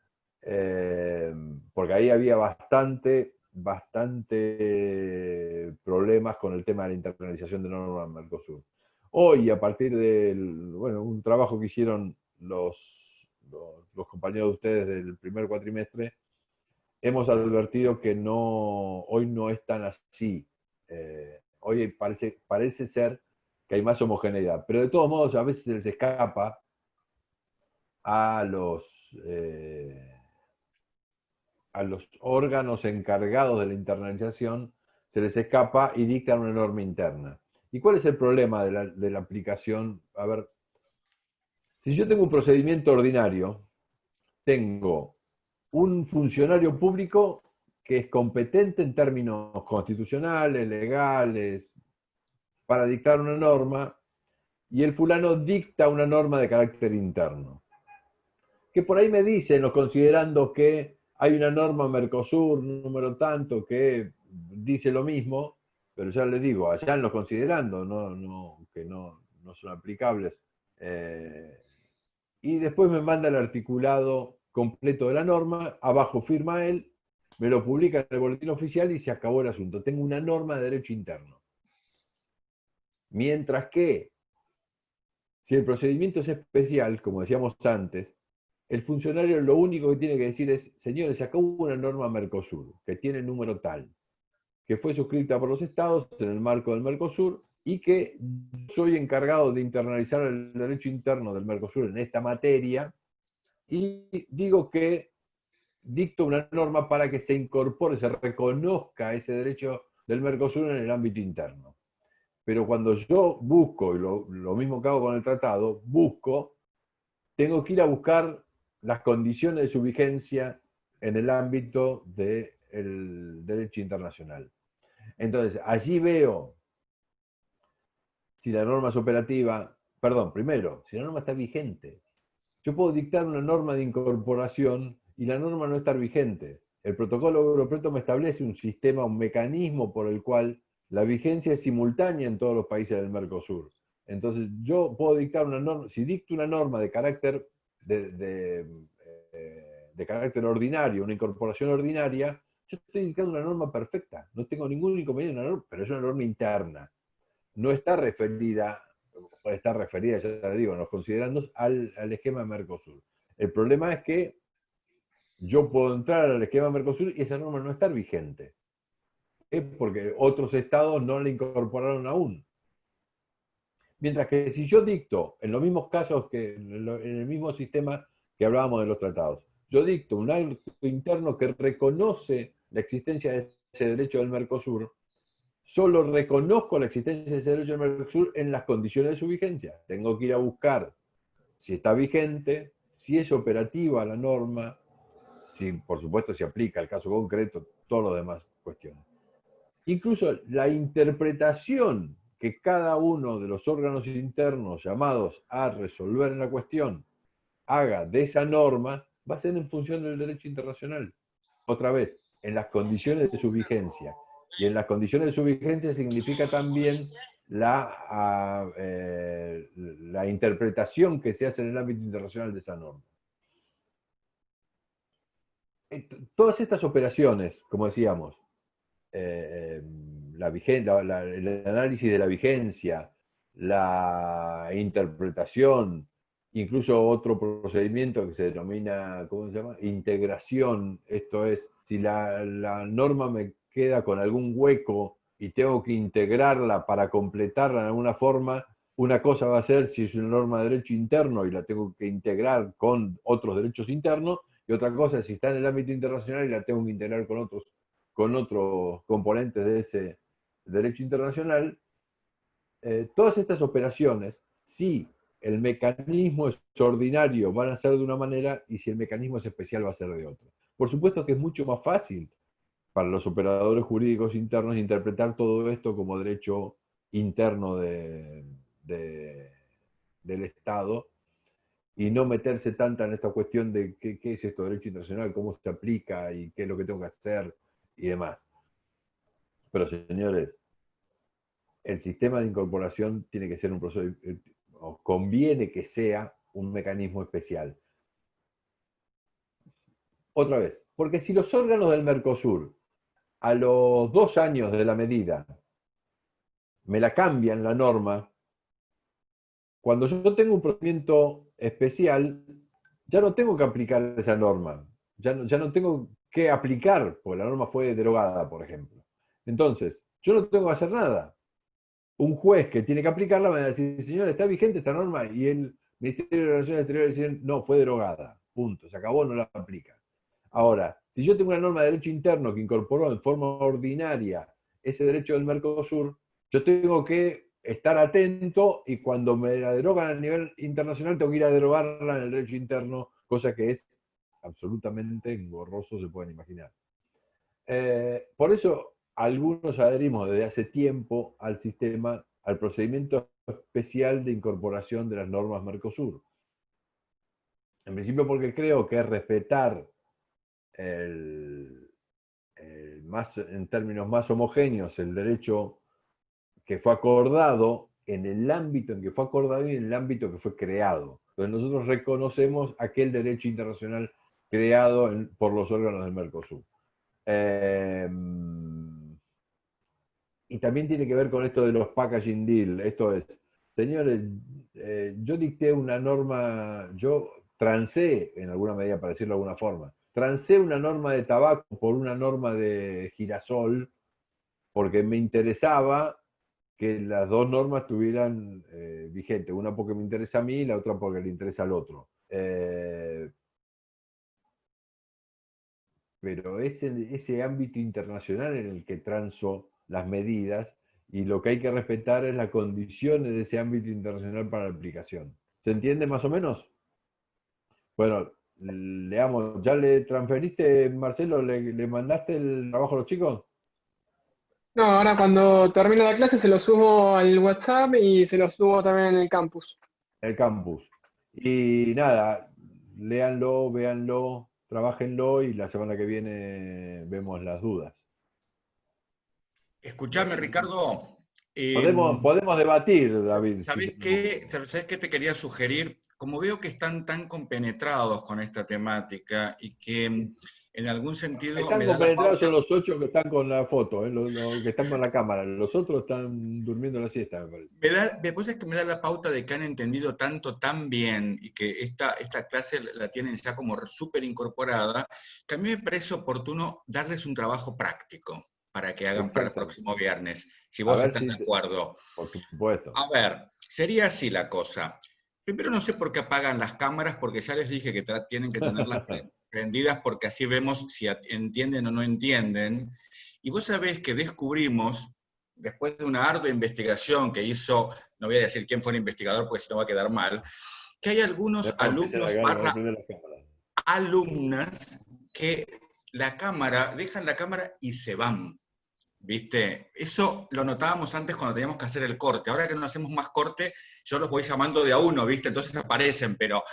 B: porque ahí había bastante problemas con el tema de la internalización de normas en Mercosur. Hoy, a partir de un trabajo que hicieron los compañeros de ustedes del primer cuatrimestre, hemos advertido que hoy no es tan así. Hoy parece ser que hay más homogeneidad, pero de todos modos a veces se les escapa a los órganos encargados de la internalización, se les escapa y dictan una norma interna. ¿Y cuál es el problema de la aplicación? A ver, si yo tengo un procedimiento ordinario, tengo un funcionario público que es competente en términos constitucionales, legales, para dictar una norma, y el fulano dicta una norma de carácter interno. Que por ahí me dicen, los considerando que hay una norma Mercosur, número tanto, que dice lo mismo, pero ya les digo, allá en los considerando, que no son aplicables. Y después me manda el articulado completo de la norma, abajo firma él, me lo publica en el boletín oficial y se acabó el asunto. Tengo una norma de derecho interno. Mientras que, si el procedimiento es especial, como decíamos antes, el funcionario lo único que tiene que decir es, señores, acá hubo una norma Mercosur, que tiene número tal, que fue suscrita por los estados en el marco del Mercosur, y que soy encargado de internalizar el derecho interno del Mercosur en esta materia, y digo que dicto una norma para que se incorpore, se reconozca ese derecho del Mercosur en el ámbito interno. Pero cuando yo busco, y lo mismo que hago con el tratado, tengo que ir a buscar las condiciones de su vigencia en el ámbito del derecho internacional. Entonces, allí veo si la norma es operativa, primero, si la norma está vigente. Yo puedo dictar una norma de incorporación y la norma no estar vigente. El protocolo europeo me establece un sistema, un mecanismo por el cual la vigencia es simultánea en todos los países del Mercosur. Entonces, yo puedo dictar una norma, si dicto una norma de carácter carácter ordinario, una incorporación ordinaria, yo estoy dictando una norma perfecta, no tengo ningún inconveniente, pero es una norma interna. No está referida, ya te digo, en los considerandos al esquema Mercosur. El problema es que yo puedo entrar al esquema Mercosur y esa norma no estar vigente. Es porque otros estados no la incorporaron aún. Mientras que si yo dicto, en los mismos casos que en el mismo sistema que hablábamos de los tratados, yo dicto un acto interno que reconoce la existencia de ese derecho del Mercosur, solo reconozco la existencia de ese derecho del Mercosur en las condiciones de su vigencia. Tengo que ir a buscar si está vigente, si es operativa la norma, si por supuesto se aplica al caso concreto, todo lo demás cuestiones. Incluso la interpretación que cada uno de los órganos internos llamados a resolver la cuestión haga de esa norma va a ser en función del derecho internacional. Otra vez, en las condiciones de su vigencia. Y en las condiciones de su vigencia significa también la interpretación que se hace en el ámbito internacional de esa norma. Todas estas operaciones, como decíamos, el análisis de la vigencia, la interpretación, incluso otro procedimiento que se denomina, ¿cómo se llama? Integración. Esto es, si la norma me queda con algún hueco y tengo que integrarla para completarla de alguna forma, una cosa va a ser si es una norma de derecho interno y la tengo que integrar con otros derechos internos, y otra cosa es si está en el ámbito internacional y la tengo que integrar con otros componentes de ese derecho internacional. Todas estas operaciones, si el mecanismo es ordinario, van a ser de una manera, y si el mecanismo es especial, va a ser de otra. Por supuesto que es mucho más fácil para los operadores jurídicos internos interpretar todo esto como derecho interno del Estado, y no meterse tanta en esta cuestión de qué es esto derecho internacional, cómo se aplica y qué es lo que tengo que hacer y demás. Pero señores, el sistema de incorporación tiene que ser un proceso, o conviene que sea un mecanismo especial. Otra vez, porque si los órganos del Mercosur a los 2 años de la medida me la cambian la norma, cuando yo tengo un procedimiento especial, ya no tengo que aplicar esa norma, ya no tengo que aplicar, porque la norma fue derogada, por ejemplo. Entonces, yo no tengo que hacer nada. Un juez que tiene que aplicarla me va a decir, señor, ¿está vigente esta norma? Y el Ministerio de Relaciones Exteriores dice, no, fue derogada, punto, se acabó, no la aplica. Ahora, si yo tengo una norma de derecho interno que incorporó en forma ordinaria ese derecho del Mercosur, yo tengo que estar atento, y cuando me la derogan a nivel internacional tengo que ir a derogarla en el derecho interno, cosa que es absolutamente engorroso, se pueden imaginar. Por eso algunos adherimos desde hace tiempo al sistema, al procedimiento especial de incorporación de las normas Mercosur. En principio porque creo que es respetar en términos más homogéneos el derecho que fue acordado en el ámbito en que fue acordado y en el ámbito que fue creado. Entonces nosotros reconocemos aquel derecho internacional creado por los órganos del Mercosur. Y también tiene que ver con esto de los packaging deal. Esto es, señores, yo dicté una norma, yo transé, en alguna medida, para decirlo de alguna forma, transé una norma de tabaco por una norma de girasol, porque me interesaba que las dos normas estuvieran vigentes. Una porque me interesa a mí y la otra porque le interesa al otro. Pero es ese ámbito internacional en el que transo las medidas, y lo que hay que respetar es las condiciones de ese ámbito internacional para la aplicación. ¿Se entiende más o menos? Bueno, leamos. ¿Ya le transferiste, Marcelo, le mandaste el trabajo a los chicos?
H: No, ahora cuando termine la clase se lo subo al WhatsApp y se lo subo también en el campus.
B: El campus. Y nada, léanlo, véanlo, trabajenlo, y la semana que viene vemos las dudas.
I: Escuchame, Ricardo.
B: Podemos debatir, David.
I: ¿Sabés qué te quería sugerir? Como veo que están tan compenetrados con esta temática y que en algún sentido
B: Están
I: me da la
B: compenetrados
I: pauta.
B: son los 8 que están con la foto, los que están con la cámara. Los otros están durmiendo la siesta, me parece.
I: Después es que me da la pauta de que han entendido tanto, tan bien, y que esta clase la tienen ya como súper incorporada, que a mí me parece oportuno darles un trabajo práctico para que hagan para el próximo viernes, si vos estás de acuerdo.
B: Por supuesto.
I: A ver, sería así la cosa. Primero no sé por qué apagan las cámaras, porque ya les dije que tienen que tenerlas prendidas, porque así vemos si entienden o no entienden. Y vos sabés que descubrimos, después de una ardua investigación que hizo, no voy a decir quién fue el investigador, porque si no va a quedar mal, que hay algunos alumnos barra alumnas que dejan la cámara y se van. ¿Viste? Eso lo notábamos antes cuando teníamos que hacer el corte. Ahora que no hacemos más corte, yo los voy llamando de a uno, ¿viste? Entonces aparecen, pero...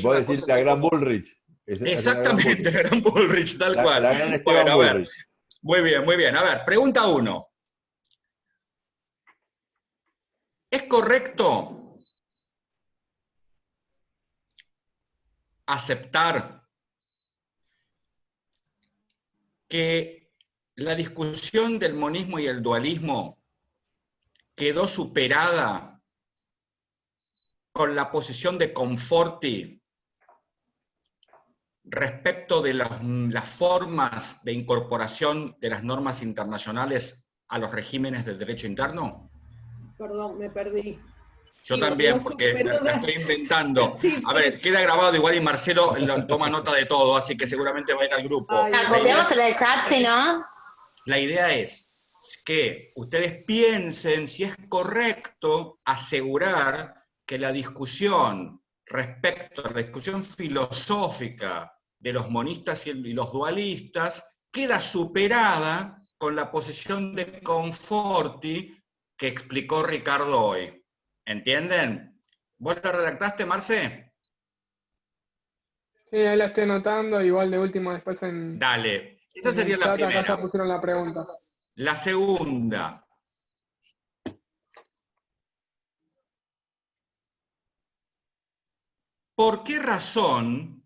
B: Vos decís la gran Bullrich.
I: Exactamente, la gran Bullrich, tal cual.
B: La gran
I: Bueno, a ver.
B: Bullrich.
I: Muy bien, muy bien. A ver, pregunta 1. ¿Es correcto aceptar que la discusión del monismo y el dualismo quedó superada con la posición de Conforti respecto de las formas de incorporación de las normas internacionales a los regímenes del derecho interno?
J: Perdón, me perdí.
I: Yo también, porque la estoy inventando.
J: Sí,
I: a ver, queda grabado igual y Marcelo toma nota de todo, así que seguramente va a ir al grupo.
G: La copiamos en el chat, si no.
I: La idea es que ustedes piensen si es correcto asegurar que la discusión respecto a la discusión filosófica de los monistas y los dualistas queda superada con la posición de Conforti que explicó Ricardo hoy. ¿Entienden? ¿Vos la redactaste, Marce?
H: Sí, ahí la estoy anotando, igual de último después en...
I: Dale. Esa sería la
H: Acá
I: primera.
H: ya pusieron la pregunta.
I: La segunda. ¿Por qué razón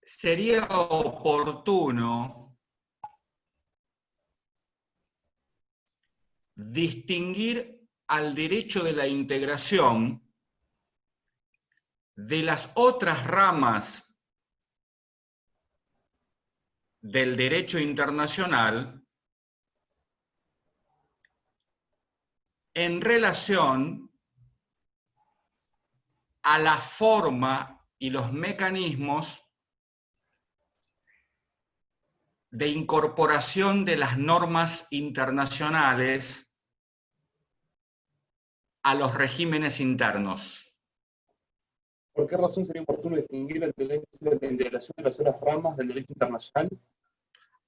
I: sería oportuno distinguir al derecho de la integración de las otras ramas del derecho internacional en relación a la forma y los mecanismos de incorporación de las normas internacionales a los regímenes internos?
A: ¿Por qué razón sería oportuno distinguir el derecho de la integración de las otras ramas del derecho internacional?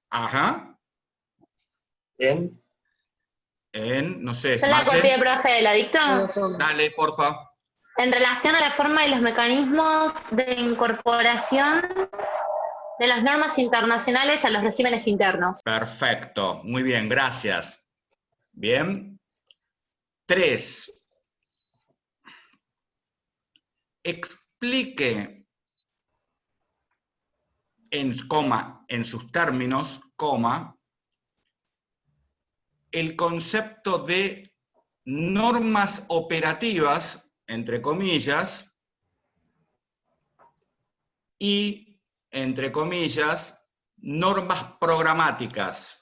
I: Ajá. No sé.
G: Yo la copié, profe, ¿la dicto?
I: Dale, porfa.
G: En relación a la forma y los mecanismos de incorporación de las normas internacionales a los regímenes internos.
I: Perfecto. Muy bien, gracias. Bien. 3. Explique en sus términos, el concepto de normas operativas, entre comillas, y, entre comillas, normas programáticas.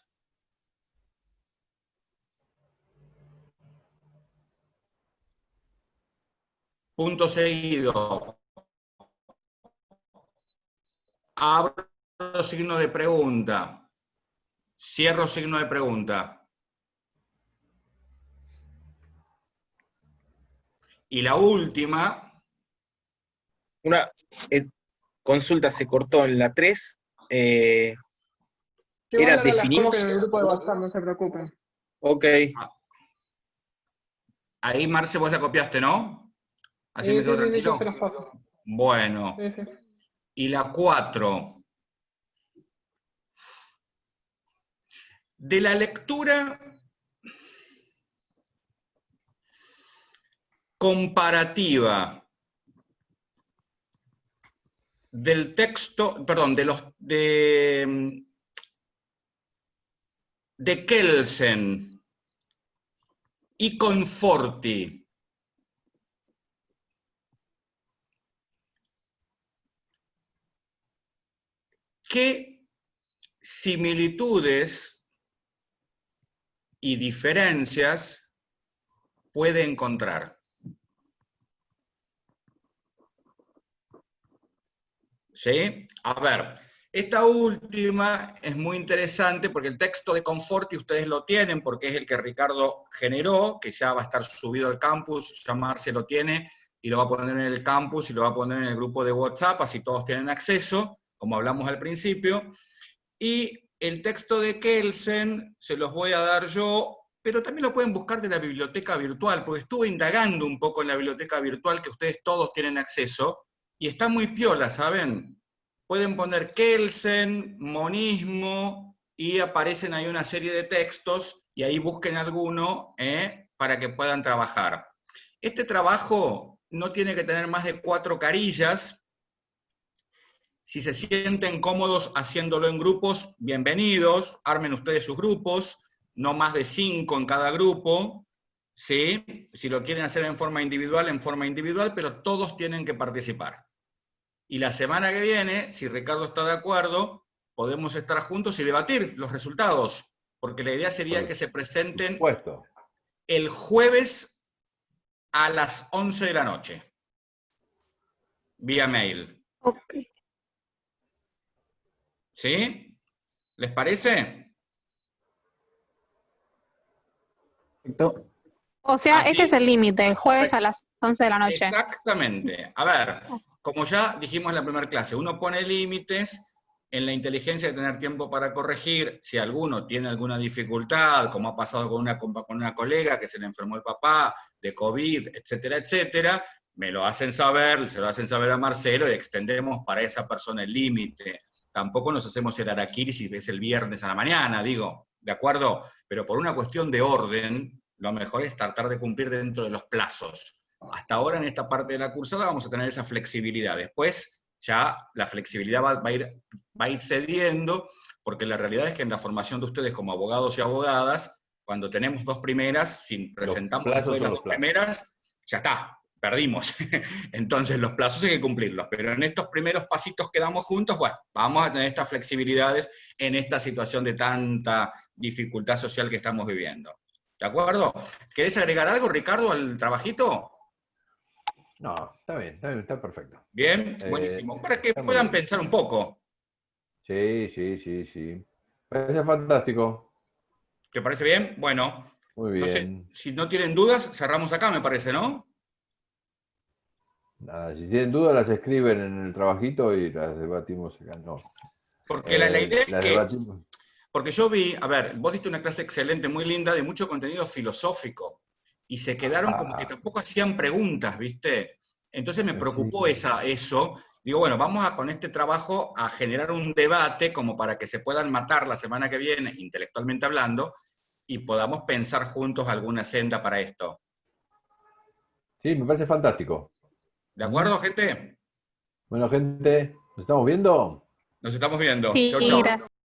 I: Punto seguido. Abro signo de pregunta. Cierro signo de pregunta. Y la última.
K: Una consulta se cortó en la 3.
H: Igual ahora
K: definimos.
H: las en el grupo de WhatsApp, no se preocupen.
K: Ok.
I: Ahí, Marce, vos la copiaste, ¿no? Así me quedo tranquilo.
H: Yo se las paso.
I: Bueno.
H: Sí, sí.
I: Y la 4. De la lectura comparativa del texto, perdón, de Kelsen y Conforti. ¿Qué similitudes y diferencias puede encontrar? ¿Sí? A ver, esta última es muy interesante porque el texto de Conforti ustedes lo tienen porque es el que Ricardo generó, que ya va a estar subido al campus, ya Marce lo tiene y lo va a poner en el campus y lo va a poner en el grupo de WhatsApp, así todos tienen acceso, como hablamos al principio. Y el texto de Kelsen se los voy a dar yo, pero también lo pueden buscar de la biblioteca virtual, porque estuve indagando un poco en la biblioteca virtual que ustedes todos tienen acceso, y está muy piola, ¿saben? Pueden poner Kelsen, monismo, y aparecen ahí una serie de textos, y ahí busquen alguno para que puedan trabajar. Este trabajo no tiene que tener más de 4 carillas. Si se sienten cómodos haciéndolo en grupos, bienvenidos, armen ustedes sus grupos, no más de 5 en cada grupo, ¿sí? Si lo quieren hacer en forma individual, pero todos tienen que participar. Y la semana que viene, si Ricardo está de acuerdo, podemos estar juntos y debatir los resultados, porque la idea sería que se presenten el jueves a las 11 de la noche, vía mail.
D: Ok.
I: ¿Sí? ¿Les parece?
D: O sea,
I: ¿Ah, sí?
D: ese es el límite, el jueves a las 11 de la noche.
I: Exactamente. A ver, como ya dijimos en la primera clase, uno pone límites en la inteligencia de tener tiempo para corregir. Si alguno tiene alguna dificultad, como ha pasado con una colega que se le enfermó el papá, de COVID, etcétera, etcétera, me lo hacen saber, se lo hacen saber a Marcelo y extendemos para esa persona el límite. Tampoco nos hacemos el harakiri si es el viernes a la mañana, digo, ¿de acuerdo? Pero por una cuestión de orden, lo mejor es tratar de cumplir dentro de los plazos. Hasta ahora en esta parte de la cursada vamos a tener esa flexibilidad. Después ya la flexibilidad va a ir cediendo, porque la realidad es que en la formación de ustedes como abogados y abogadas, cuando tenemos 2 primeras, si presentamos después de las 2 primeras, ya está, perdimos. Entonces los plazos hay que cumplirlos, pero en estos primeros pasitos que damos juntos, bueno, vamos a tener estas flexibilidades en esta situación de tanta dificultad social que estamos viviendo. ¿De acuerdo? ¿Querés agregar algo, Ricardo, al trabajito?
B: No, está bien, está perfecto.
I: Bien, buenísimo. Para que puedan pensar un poco.
B: Sí. Parece fantástico.
I: ¿Te parece bien? Bueno.
B: Muy bien.
I: No sé, si no tienen dudas, cerramos acá, me parece, ¿no?
B: Nada, si tienen dudas las escriben en el trabajito y las debatimos acá. No.
I: Porque la idea es que...
B: Debatimos.
I: Porque yo vi, a ver, vos diste una clase excelente, muy linda, de mucho contenido filosófico, y se quedaron como que tampoco hacían preguntas, ¿viste? Entonces me preocupó eso. Digo, bueno, vamos con este trabajo a generar un debate como para que se puedan matar la semana que viene, intelectualmente hablando, y podamos pensar juntos alguna senda para esto.
B: Sí, me parece fantástico.
I: ¿De acuerdo, gente?
B: Bueno, gente, ¿nos estamos viendo?
I: Nos estamos viendo.
D: Sí,
I: Chau, chau.
D: gracias.